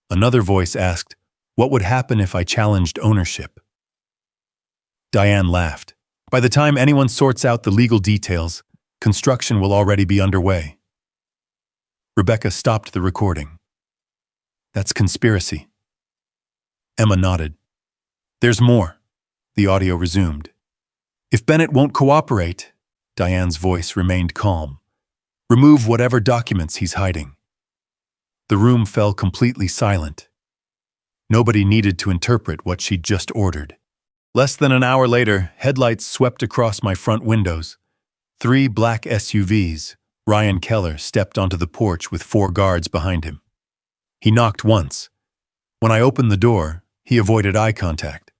Another voice asked, what would happen if I challenged ownership? Diane laughed. By the time anyone sorts out the legal details, construction will already be underway. Rebecca stopped the recording. That's conspiracy. Emma nodded. There's more. The audio resumed. If Bennett won't cooperate, Diane's voice remained calm. Remove whatever documents he's hiding. The room fell completely silent. Nobody needed to interpret what she'd just ordered. Less than an hour later, headlights swept across my front windows. 3 black SUVs. Ryan Keller stepped onto the porch with 4 guards behind him. He knocked once. When I opened the door, he avoided eye contact.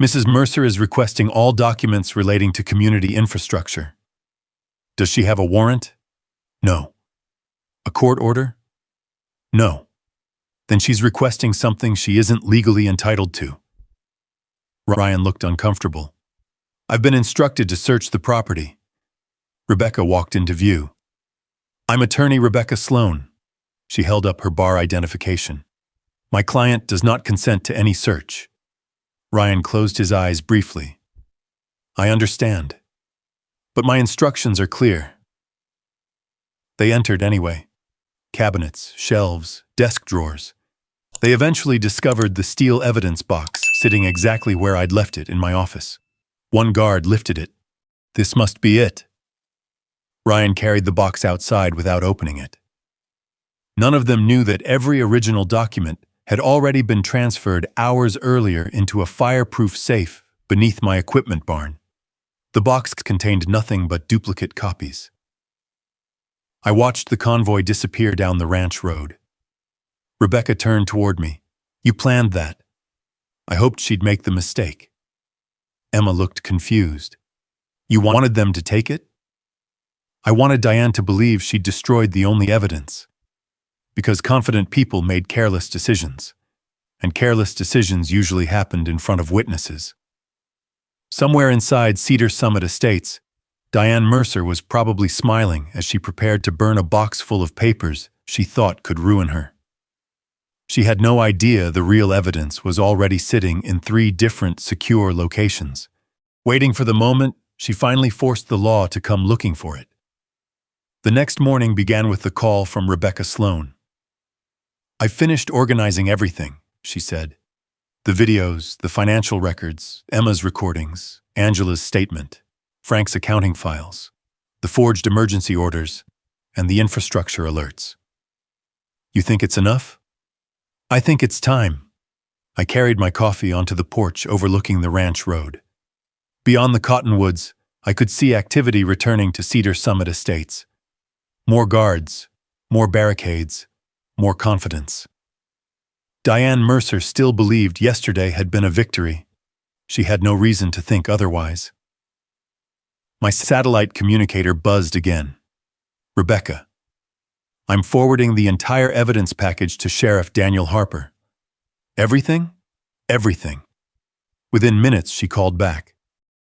Mrs. Mercer is requesting all documents relating to community infrastructure. Does she have a warrant? No. A court order? No. Then she's requesting something she isn't legally entitled to. Ryan looked uncomfortable. I've been instructed to search the property. Rebecca walked into view. I'm attorney Rebecca Sloan. She held up her bar identification. My client does not consent to any search. Ryan closed his eyes briefly. I understand. But my instructions are clear. They entered anyway. cabinets, shelves, desk drawers. They eventually discovered the steel evidence box sitting exactly where I'd left it in my office. One guard lifted it. "This must be it." Ryan carried the box outside without opening it. None of them knew that every original document had already been transferred hours earlier into a fireproof safe beneath my equipment barn. The box contained nothing but duplicate copies. I watched the convoy disappear down the ranch road. Rebecca turned toward me. "You planned that." I hoped she'd make the mistake. Emma looked confused. "You wanted them to take it?" I wanted Diane to believe she'd destroyed the only evidence. Because confident people made careless decisions, and careless decisions usually happened in front of witnesses. Somewhere inside Cedar Summit Estates, Diane Mercer was probably smiling as she prepared to burn a box full of papers she thought could ruin her. She had no idea the real evidence was already sitting in 3 different secure locations, waiting for the moment she finally forced the law to come looking for it. The next morning began with the call from Rebecca Sloan. "I finished organizing everything," she said. "The videos, the financial records, Emma's recordings, Angela's statement, Frank's accounting files, the forged emergency orders, and the infrastructure alerts." "You think it's enough?" "I think it's time." I carried my coffee onto the porch overlooking the ranch road. Beyond the cottonwoods, I could see activity returning to Cedar Summit Estates. More guards, more barricades, more confidence. Diane Mercer still believed yesterday had been a victory. She had no reason to think otherwise. My satellite communicator buzzed again. "Rebecca, I'm forwarding the entire evidence package to Sheriff Daniel Harper." "Everything?" "Everything." Within minutes, she called back.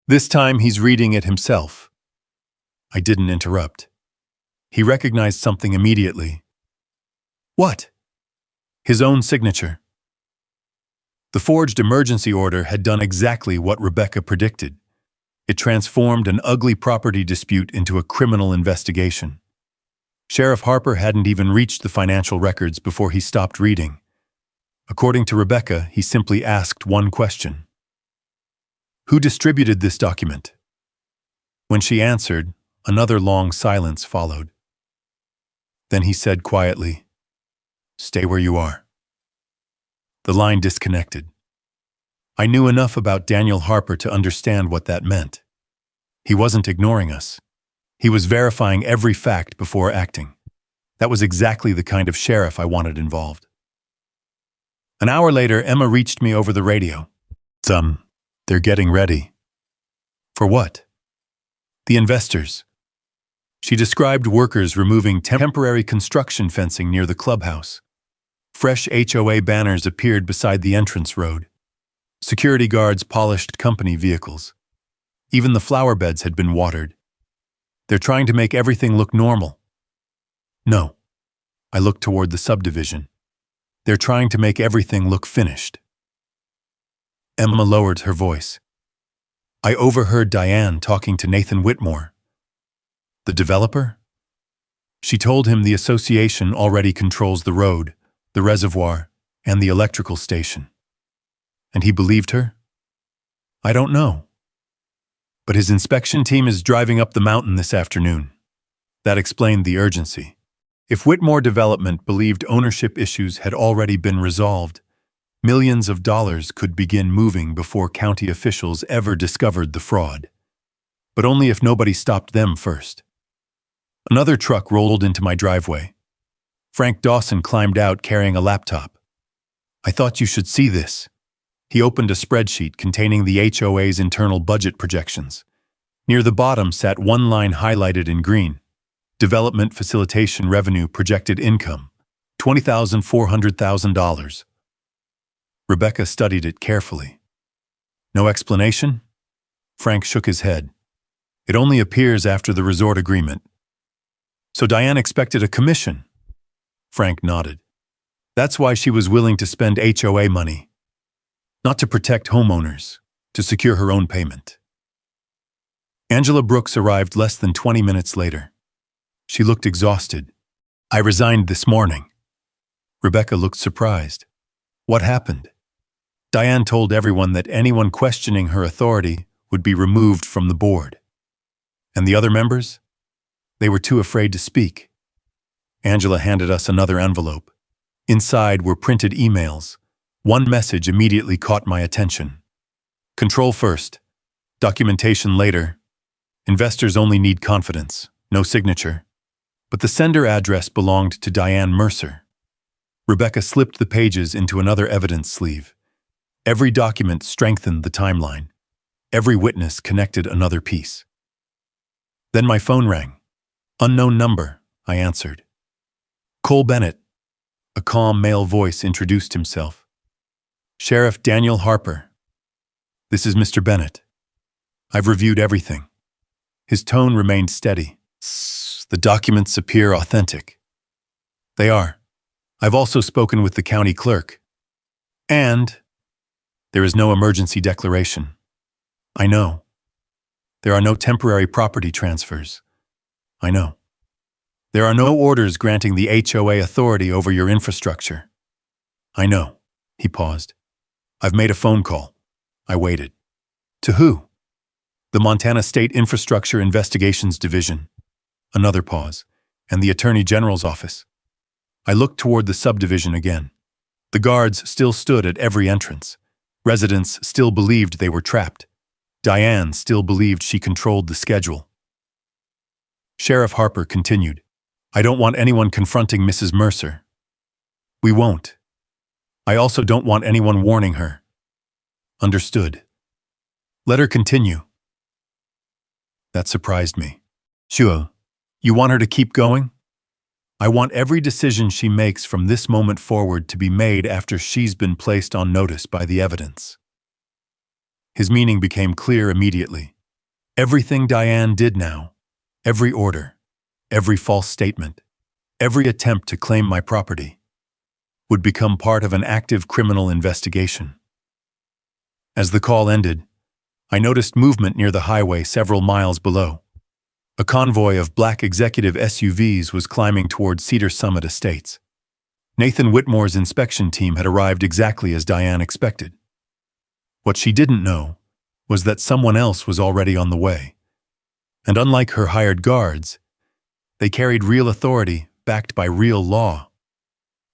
"This time he's reading it himself." I didn't interrupt. He recognized something immediately. "What?" "His own signature." The forged emergency order had done exactly what Rebecca predicted. It transformed an ugly property dispute into a criminal investigation. Sheriff Harper hadn't even reached the financial records before he stopped reading. According to Rebecca, he simply asked one question. "Who distributed this document?" When she answered, another long silence followed. Then he said quietly, "Stay where you are." The line disconnected. I knew enough about Daniel Harper to understand what that meant. He wasn't ignoring us. He was verifying every fact before acting. That was exactly the kind of sheriff I wanted involved. An hour later, Emma reached me over the radio. They're getting ready." "For what?" "The investors." She described workers removing temporary construction fencing near the clubhouse. Fresh HOA banners appeared beside the entrance road. Security guards polished company vehicles. Even the flower beds had been watered. "They're trying to make everything look normal." "No." I looked toward the subdivision. "They're trying to make everything look finished." Emma lowered her voice. "I overheard Diane talking to Nathan Whitmore." "The developer?" "She told him the association already controls the road, the reservoir, and the electrical station." "And he believed her?" "I don't know. But his inspection team is driving up the mountain this afternoon." That explained the urgency. If Whitmore Development believed ownership issues had already been resolved, millions of dollars could begin moving before county officials ever discovered the fraud. But only if nobody stopped them first. Another truck rolled into my driveway. Frank Dawson climbed out carrying a laptop. "I thought you should see this." He opened a spreadsheet containing the HOA's internal budget projections. Near the bottom sat one line highlighted in green. Development Facilitation Revenue Projected Income, $20,400,000. Rebecca studied it carefully. "No explanation?" Frank shook his head. "It only appears after the resort agreement." "So Diane expected a commission?" Frank nodded. "That's why she was willing to spend HOA money. Not to protect homeowners, to secure her own payment." Angela Brooks arrived less than 20 minutes later. She looked exhausted. I resigned this morning. Rebecca looked surprised. What happened? Diane told everyone that anyone questioning her authority would be removed from the board. And the other members? They were too afraid to speak. Angela handed us another envelope. Inside were printed emails. One message immediately caught my attention. Control first. Documentation later. Investors only need confidence, no signature. But the sender address belonged to Diane Mercer. Rebecca slipped the pages into another evidence sleeve. Every document strengthened the timeline. Every witness connected another piece. Then my phone rang. Unknown number, I answered. Cole Bennett. A calm male voice introduced himself. Sheriff Daniel Harper. This is Mr. Bennett. I've reviewed everything. His tone remained steady. The documents appear authentic. They are. I've also spoken with the county clerk. And there is no emergency declaration. I know. There are no temporary property transfers. I know. There are no orders granting the HOA authority over your infrastructure. I know. He paused. I've made a phone call. I waited. To who? The Montana State Infrastructure Investigations Division. Another pause. And the Attorney General's office. I looked toward the subdivision again. The guards still stood at every entrance. Residents still believed they were trapped. Diane still believed she controlled the schedule. Sheriff Harper continued. I don't want anyone confronting Mrs. Mercer. We won't. I also don't want anyone warning her. Understood. Let her continue. That surprised me. Sure. You want her to keep going? I want every decision she makes from this moment forward to be made after she's been placed on notice by the evidence. His meaning became clear immediately. Everything Diane did now, every order, every false statement, every attempt to claim my property, would become part of an active criminal investigation. As the call ended, I noticed movement near the highway several miles below. A convoy of black executive SUVs was climbing toward Cedar Summit Estates. Nathan Whitmore's inspection team had arrived exactly as Diane expected. What she didn't know was that someone else was already on the way. And unlike her hired guards, they carried real authority backed by real law.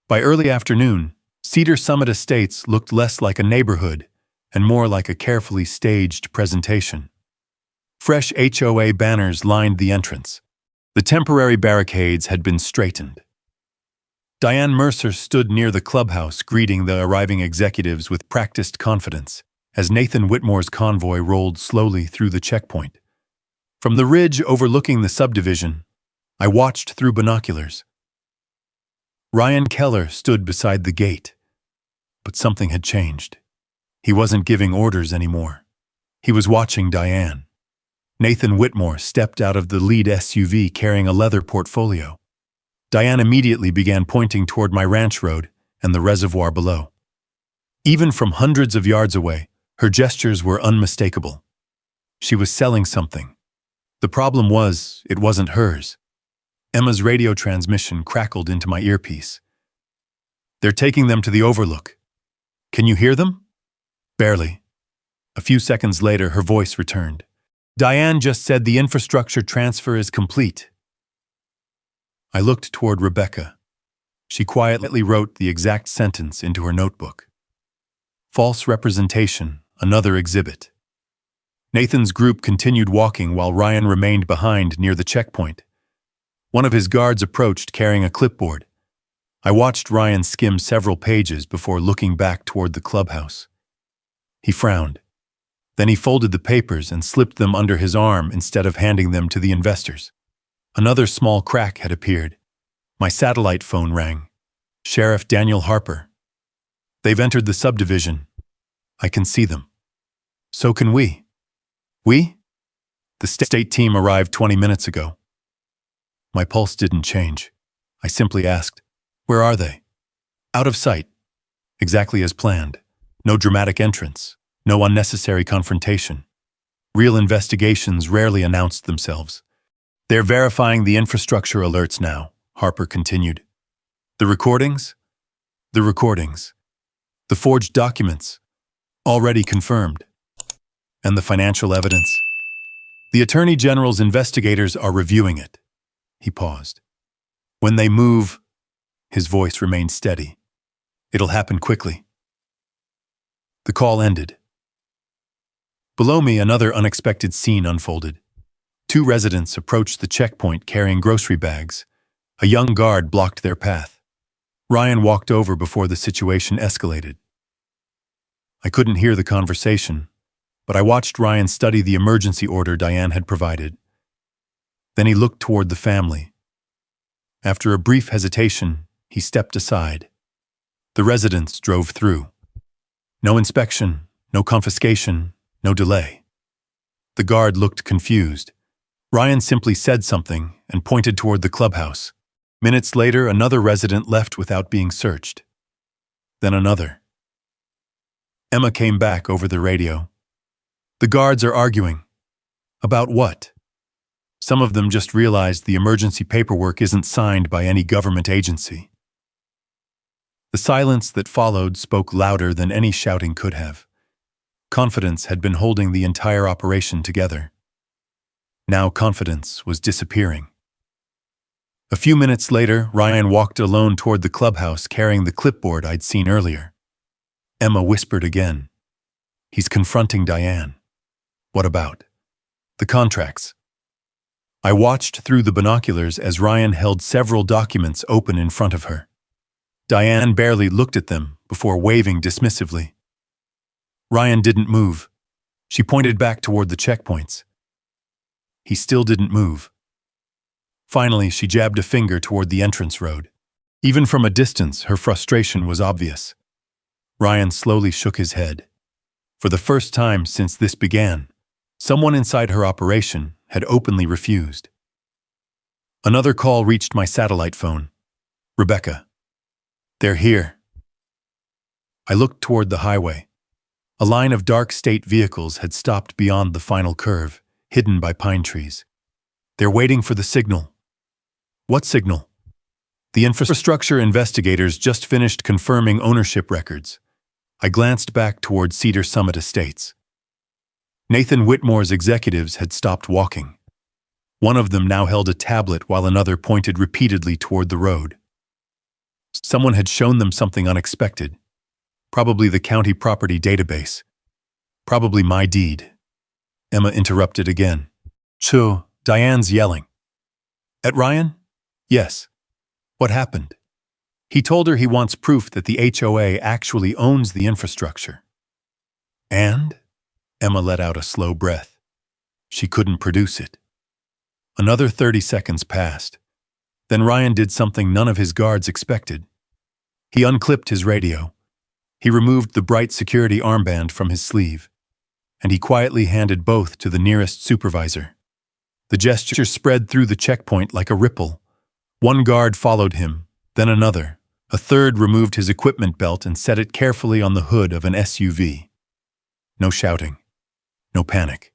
By early afternoon, Cedar Summit Estates looked less like a neighborhood and more like a carefully staged presentation. Fresh HOA banners lined the entrance. The temporary barricades had been straightened. Diane Mercer stood near the clubhouse greeting the arriving executives with practiced confidence as Nathan Whitmore's convoy rolled slowly through the checkpoint. From the ridge overlooking the subdivision, I watched through binoculars. Ryan Keller stood beside the gate, but something had changed. He wasn't giving orders anymore. He was watching Diane. Nathan Whitmore stepped out of the lead SUV carrying a leather portfolio. Diane immediately began pointing toward my ranch road and the reservoir below. Even from hundreds of yards away, her gestures were unmistakable. She was selling something. The problem was, it wasn't hers. Emma's radio transmission crackled into my earpiece. They're taking them to the overlook. Can you hear them? Barely. A few seconds later, her voice returned. Diane just said the infrastructure transfer is complete. I looked toward Rebecca. She quietly wrote the exact sentence into her notebook. False representation, another exhibit. Nathan's group continued walking while Ryan remained behind near the checkpoint. One of his guards approached carrying a clipboard. I watched Ryan skim several pages before looking back toward the clubhouse. He frowned. Then he folded the papers and slipped them under his arm instead of handing them to the investors. Another small crack had appeared. My satellite phone rang. Sheriff Daniel Harper. They've entered the subdivision. I can see them. So can we. We? The state team arrived 20 minutes ago. My pulse didn't change. I simply asked, where are they? Out of sight. Exactly as planned. No dramatic entrance. No unnecessary confrontation. Real investigations rarely announced themselves. They're verifying the infrastructure alerts now, Harper continued. The recordings? The recordings. The forged documents. Already confirmed. And the financial evidence? The Attorney General's investigators are reviewing it. He paused. When they move, his voice remained steady. It'll happen quickly. The call ended. Below me, another unexpected scene unfolded. Two residents approached the checkpoint carrying grocery bags. A young guard blocked their path. Ryan walked over before the situation escalated. I couldn't hear the conversation, but I watched Ryan study the emergency order Diane had provided. Then he looked toward the family. After a brief hesitation, he stepped aside. The residents drove through. No inspection, no confiscation, no delay. The guard looked confused. Ryan simply said something and pointed toward the clubhouse. Minutes later, another resident left without being searched. Then another. Emma came back over the radio. The guards are arguing. About what? Some of them just realized the emergency paperwork isn't signed by any government agency. The silence that followed spoke louder than any shouting could have. Confidence had been holding the entire operation together. Now confidence was disappearing. A few minutes later, Ryan walked alone toward the clubhouse carrying the clipboard I'd seen earlier. Emma whispered again. He's confronting Diane. What about? The contracts. I watched through the binoculars as Ryan held several documents open in front of her. Diane barely looked at them before waving dismissively. Ryan didn't move. She pointed back toward the checkpoints. He still didn't move. Finally, she jabbed a finger toward the entrance road. Even from a distance, her frustration was obvious. Ryan slowly shook his head. For the first time since this began, someone inside her operation had openly refused. Another call reached my satellite phone. Rebecca. They're here. I looked toward the highway. A line of dark state vehicles had stopped beyond the final curve, hidden by pine trees. They're waiting for the signal. What signal? The infrastructure investigators just finished confirming ownership records. I glanced back toward Cedar Summit Estates. Nathan Whitmore's executives had stopped walking. One of them now held a tablet while another pointed repeatedly toward the road. Someone had shown them something unexpected. Probably the county property database. Probably my deed. Emma interrupted again. Choo, Diane's yelling. At Ryan? Yes. What happened? He told her he wants proof that the HOA actually owns the infrastructure. And? Emma let out a slow breath. She couldn't produce it. Another 30 seconds passed. Then Ryan did something none of his guards expected. He unclipped his radio. He removed the bright security armband from his sleeve, and he quietly handed both to the nearest supervisor. The gesture spread through the checkpoint like a ripple. One guard followed him, then another. A third removed his equipment belt and set it carefully on the hood of an SUV. No shouting. No panic.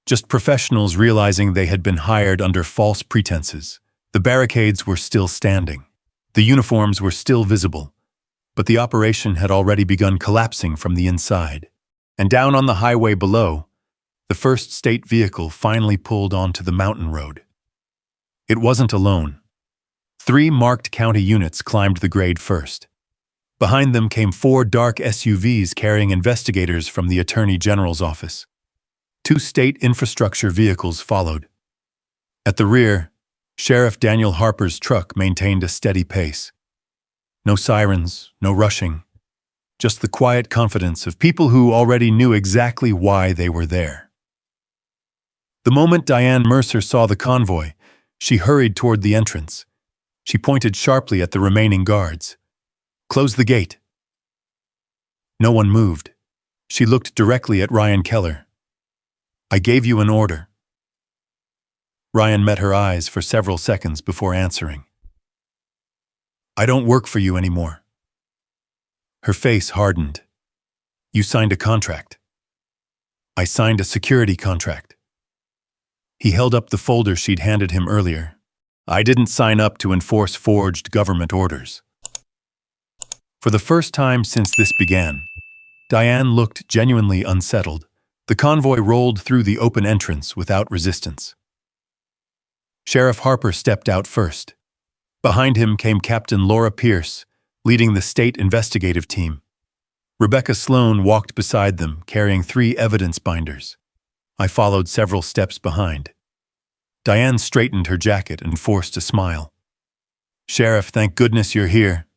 Just professionals realizing they had been hired under false pretenses. The barricades were still standing. The uniforms were still visible. But the operation had already begun collapsing from the inside. And down on the highway below, the first state vehicle finally pulled onto the mountain road. It wasn't alone. 3 marked county units climbed the grade first. Behind them came 4 dark SUVs carrying investigators from the Attorney General's office. 2 state infrastructure vehicles followed. At the rear, Sheriff Daniel Harper's truck maintained a steady pace. No sirens, no rushing, just the quiet confidence of people who already knew exactly why they were there. The moment Diane Mercer saw the convoy, she hurried toward the entrance. She pointed sharply at the remaining guards. Close the gate. No one moved. She looked directly at Ryan Keller. I gave you an order. Ryan met her eyes for several seconds before answering. I don't work for you anymore. Her face hardened. You signed a contract. I signed a security contract. He held up the folder she'd handed him earlier. I didn't sign up to enforce forged government orders. For the first time since this began, Diane looked genuinely unsettled. The convoy rolled through the open entrance without resistance. Sheriff Harper stepped out first. Behind him came Captain Laura Pierce, leading the state investigative team. Rebecca Sloan walked beside them, carrying 3 evidence binders. I followed several steps behind. Diane straightened her jacket and forced a smile. "Sheriff, thank goodness you're here."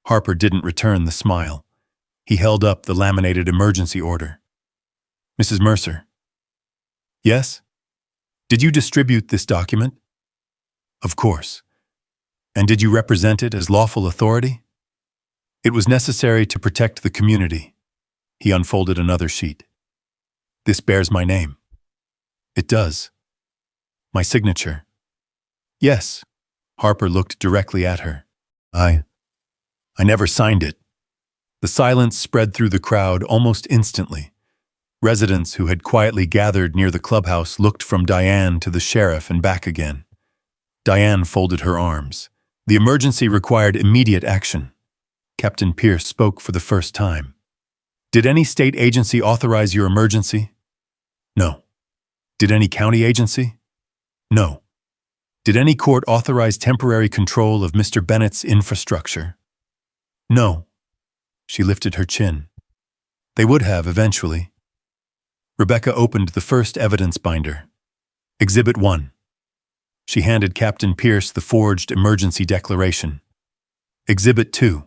Harper didn't return the smile. He held up the laminated emergency order. "Mrs. Mercer." "Yes? Did you distribute this document?" "Of course. And did you represent it as lawful authority?" "It was necessary to protect the community." He unfolded another sheet. "This bears my name." "It does." "My signature." "Yes." Harper looked directly at her. I never signed it." The silence spread through the crowd almost instantly. Residents who had quietly gathered near the clubhouse looked from Diane to the sheriff and back again. Diane folded her arms. The emergency required immediate action. Captain Pierce spoke for the first time. "Did any state agency authorize your emergency?" "No." "Did any county agency?" "No." "Did any court authorize temporary control of Mr. Bennett's infrastructure?" "No." She lifted her chin. "They would have eventually." Rebecca opened the first evidence binder. Exhibit 1. She handed Captain Pierce the forged emergency declaration. Exhibit 2.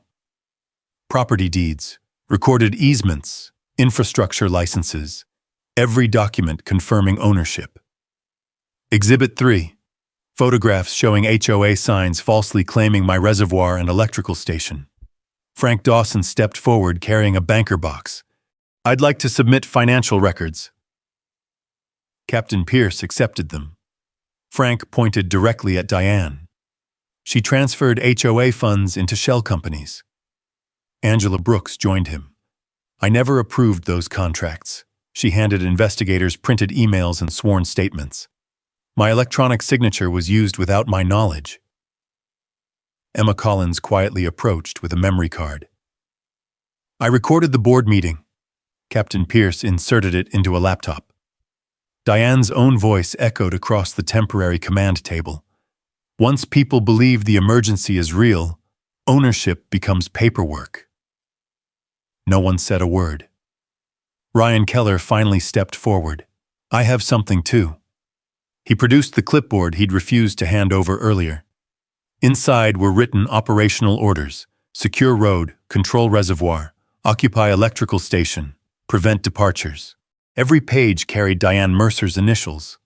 Property deeds, recorded easements, infrastructure licenses, every document confirming ownership. Exhibit 3. Photographs showing HOA signs falsely claiming my reservoir and electrical station. Frank Dawson stepped forward carrying a banker box. "I'd like to submit financial records." Captain Pierce accepted them. Frank pointed directly at Diane. She transferred HOA funds into shell companies. Angela Brooks joined him. "I never approved those contracts." She handed investigators printed emails and sworn statements. "My electronic signature was used without my knowledge." Emma Collins quietly approached with a memory card. "I recorded the board meeting." Captain Pierce inserted it into a laptop. Diane's own voice echoed across the temporary command table. "Once people believe the emergency is real, ownership becomes paperwork." No one said a word. Ryan Keller finally stepped forward. "I have something too." He produced the clipboard he'd refused to hand over earlier. Inside were written operational orders: secure road, control reservoir, occupy electrical station, prevent departures. Every page carried Diane Mercer's initials.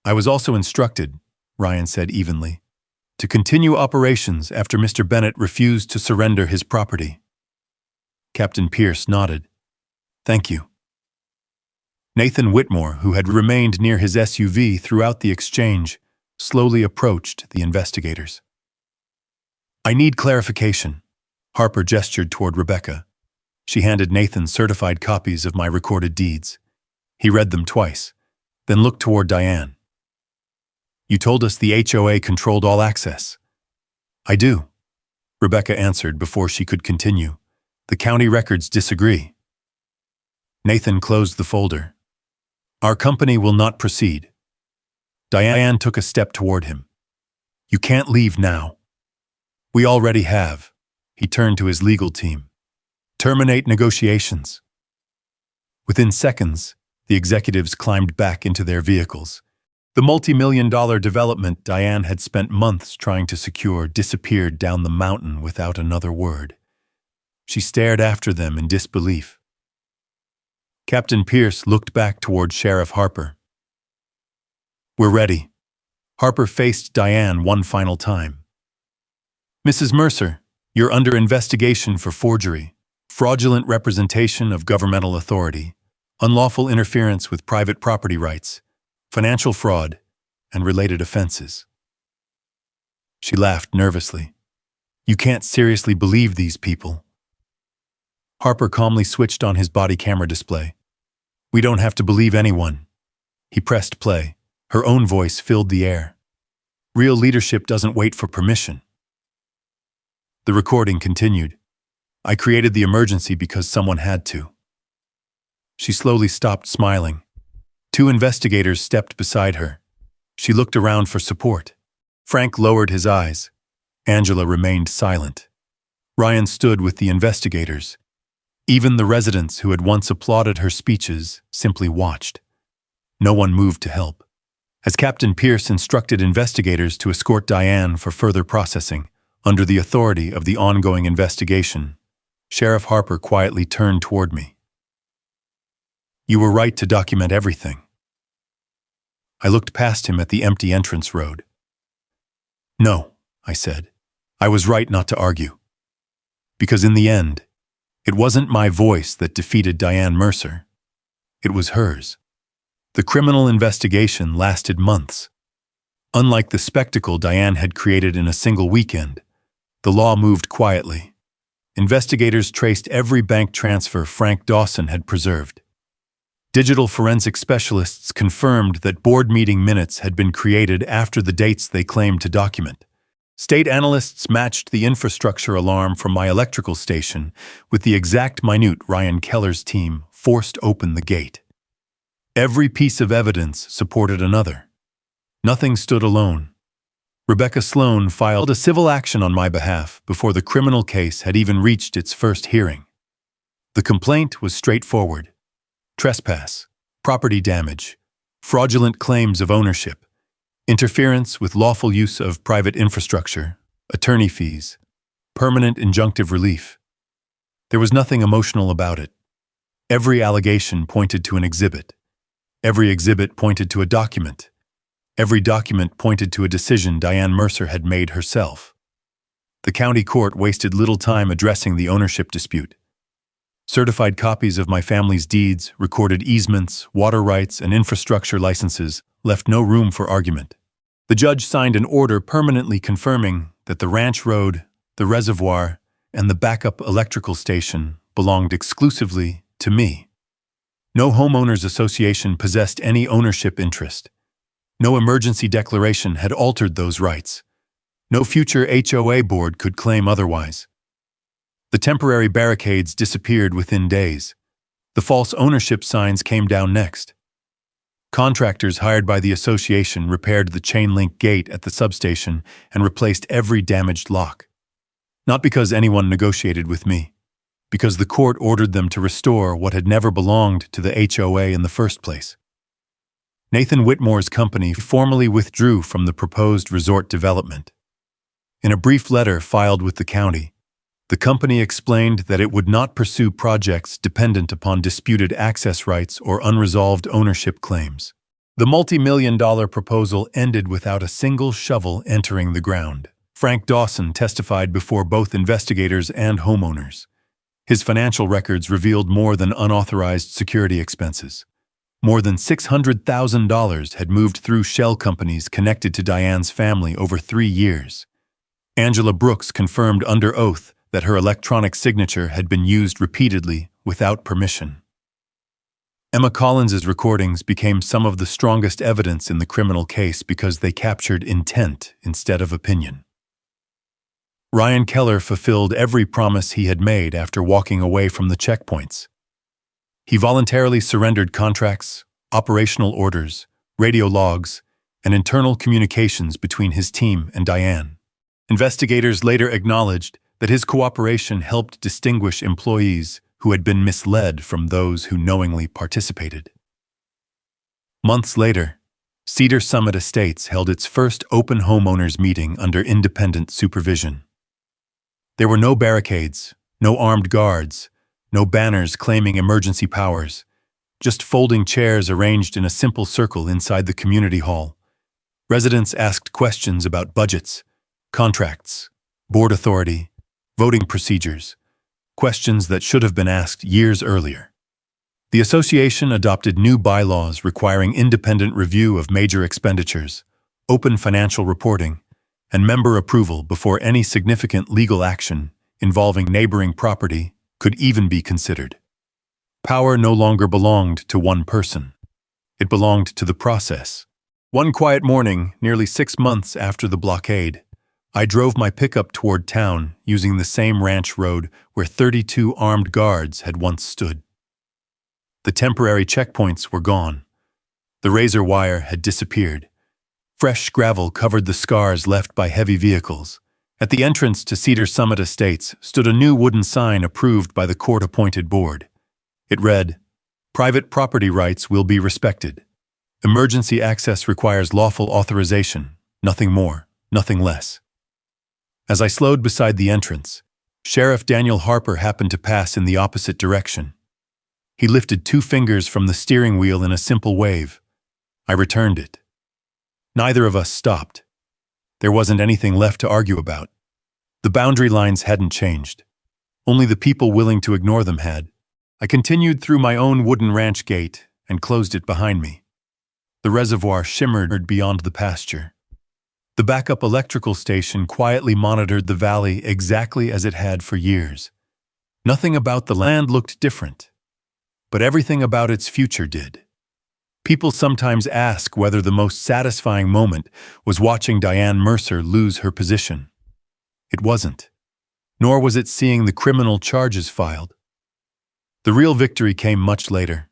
"I was also instructed," Ryan said evenly, "to continue operations after Mr. Bennett refused to surrender his property." Captain Pierce nodded. "Thank you." Nathan Whitmore, who had remained near his SUV throughout the exchange, slowly approached the investigators. "I need clarification." Harper gestured toward Rebecca. She handed Nathan certified copies of my recorded deeds. He read them twice, then looked toward Diane. "You told us the HOA controlled all access." "I do," Rebecca answered before she could continue. "The county records disagree." Nathan closed the folder. "Our company will not proceed." Diane took a step toward him. "You can't leave now." "We already have." He turned to his legal team. "Terminate negotiations." Within seconds, the executives climbed back into their vehicles. The multi-million-dollar development Diane had spent months trying to secure disappeared down the mountain without another word. She stared after them in disbelief. Captain Pierce looked back toward Sheriff Harper. "We're ready." Harper faced Diane one final time. "Mrs. Mercer, you're under investigation for forgery, fraudulent representation of governmental authority, unlawful interference with private property rights, financial fraud, and related offenses." She laughed nervously. "You can't seriously believe these people." Harper calmly switched on his body camera display. "We don't have to believe anyone." He pressed play. Her own voice filled the air. Real leadership doesn't wait for permission. The recording continued. I created the emergency because someone had to. She slowly stopped smiling. Two investigators stepped beside her. She looked around for support. Frank lowered his eyes. Angela remained silent. Ryan stood with the investigators. Even the residents who had once applauded her speeches simply watched. No one moved to help. As Captain Pierce instructed investigators to escort Diane for further processing, under the authority of the ongoing investigation, Sheriff Harper quietly turned toward me. You were right to document everything. I looked past him at the empty entrance road. No, I said. I was right not to argue. Because in the end, it wasn't my voice that defeated Diane Mercer. It was hers. The criminal investigation lasted months. Unlike the spectacle Diane had created in a single weekend, the law moved quietly. Investigators traced every bank transfer Frank Dawson had preserved. Digital forensic specialists confirmed that board meeting minutes had been created after the dates they claimed to document. State analysts matched the infrastructure alarm from my electrical station with the exact minute Ryan Keller's team forced open the gate. Every piece of evidence supported another. Nothing stood alone. Rebecca Sloan filed a civil action on my behalf before the criminal case had even reached its first hearing. The complaint was straightforward. Trespass, property damage, fraudulent claims of ownership, interference with lawful use of private infrastructure, attorney fees, permanent injunctive relief. There was nothing emotional about it. Every allegation pointed to an exhibit. Every exhibit pointed to a document. Every document pointed to a decision Diane Mercer had made herself. The county court wasted little time addressing the ownership dispute. Certified copies of my family's deeds, recorded easements, water rights, and infrastructure licenses left no room for argument. The judge signed an order permanently confirming that the ranch road, the reservoir, and the backup electrical station belonged exclusively to me. No homeowners association possessed any ownership interest. No emergency declaration had altered those rights. No future HOA board could claim otherwise. The temporary barricades disappeared within days. The false ownership signs came down next. Contractors hired by the association repaired the chain-link gate at the substation and replaced every damaged lock. Not because anyone negotiated with me, because the court ordered them to restore what had never belonged to the HOA in the first place. Nathan Whitmore's company formally withdrew from the proposed resort development. In a brief letter filed with the county, the company explained that it would not pursue projects dependent upon disputed access rights or unresolved ownership claims. The multi-million-dollar proposal ended without a single shovel entering the ground. Frank Dawson testified before both investigators and homeowners. His financial records revealed more than unauthorized security expenses. More than $600,000 had moved through shell companies connected to Diane's family over 3 years. Angela Brooks confirmed under oath that her electronic signature had been used repeatedly without permission. Emma Collins's recordings became some of the strongest evidence in the criminal case because they captured intent instead of opinion. Ryan Keller fulfilled every promise he had made after walking away from the checkpoints. He voluntarily surrendered contracts, operational orders, radio logs, and internal communications between his team and Diane. Investigators later acknowledged that his cooperation helped distinguish employees who had been misled from those who knowingly participated. Months later, Cedar Summit Estates held its first open homeowners meeting under independent supervision. There were no barricades, no armed guards, no banners claiming emergency powers, just folding chairs arranged in a simple circle inside the community hall. Residents asked questions about budgets, contracts, board authority, voting procedures, questions that should have been asked years earlier. The association adopted new bylaws requiring independent review of major expenditures, open financial reporting, and member approval before any significant legal action involving neighboring property could even be considered. Power no longer belonged to one person. It belonged to the process. One quiet morning, nearly 6 months after the blockade, I drove my pickup toward town using the same ranch road where 32 armed guards had once stood. The temporary checkpoints were gone. The razor wire had disappeared. Fresh gravel covered the scars left by heavy vehicles. At the entrance to Cedar Summit Estates stood a new wooden sign approved by the court-appointed board. It read, "Private property rights will be respected. Emergency access requires lawful authorization, nothing more, nothing less." As I slowed beside the entrance, Sheriff Daniel Harper happened to pass in the opposite direction. He lifted 2 fingers from the steering wheel in a simple wave. I returned it. Neither of us stopped. There wasn't anything left to argue about. The boundary lines hadn't changed. Only the people willing to ignore them had. I continued through my own wooden ranch gate and closed it behind me. The reservoir shimmered beyond the pasture. The backup electrical station quietly monitored the valley exactly as it had for years. Nothing about the land looked different, but everything about its future did. People sometimes ask whether the most satisfying moment was watching Diane Mercer lose her position. It wasn't. Nor was it seeing the criminal charges filed. The real victory came much later.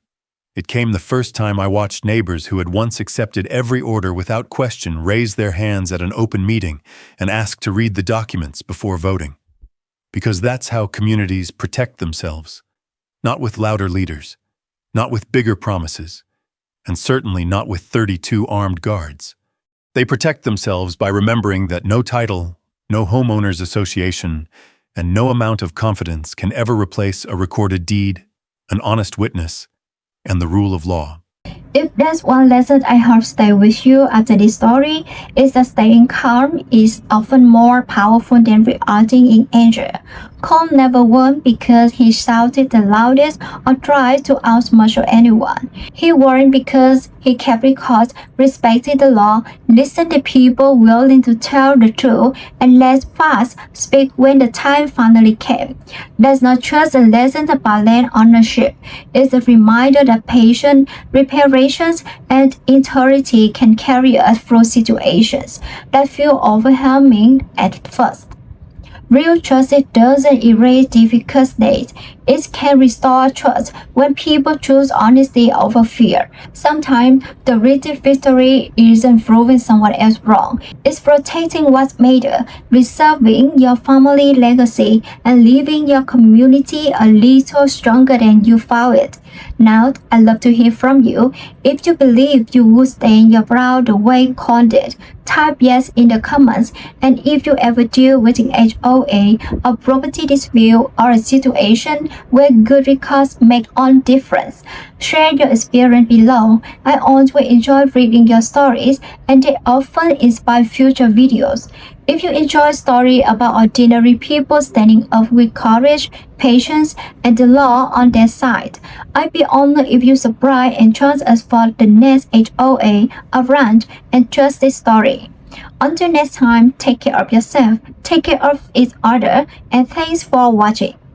It came the first time I watched neighbors who had once accepted every order without question raise their hands at an open meeting and ask to read the documents before voting. Because that's how communities protect themselves. Not with louder leaders, not with bigger promises, and certainly not with 32 armed guards. They protect themselves by remembering that no title, no homeowners association, and no amount of confidence can ever replace a recorded deed, an honest witness, and the rule of law. If there's one lesson I hope stay with you after this story, is that staying calm is often more powerful than reacting in anger. Cole never won because he shouted the loudest or tried to outsmarт anyone. He won because he kept records, respected the law, listened to people willing to tell the truth, and let facts speak when the time finally came. That's not just a lesson about land ownership. It's a reminder that patience, reparations, and integrity can carry us through situations that feel overwhelming at first. Real justice doesn't erase difficult states. It can restore trust when people choose honesty over fear. Sometimes the real victory isn't proving someone else wrong. It's protecting what's matters, preserving your family legacy, and leaving your community a little stronger than you found it. Now, I'd love to hear from you. If you believe you would stand your ground the way Cole did, type yes in the comments. And if you ever deal with an HOA, a property dispute, or a situation where good records make all difference, share your experience below. I always enjoy reading your stories, and they often inspire future videos. If you enjoy stories about ordinary people standing up with courage, patience, and the law on their side, I'd be honored if you subscribe and join us for the next HOA, a ranch, and justice story. Until next time, take care of yourself, take care of each other, and thanks for watching.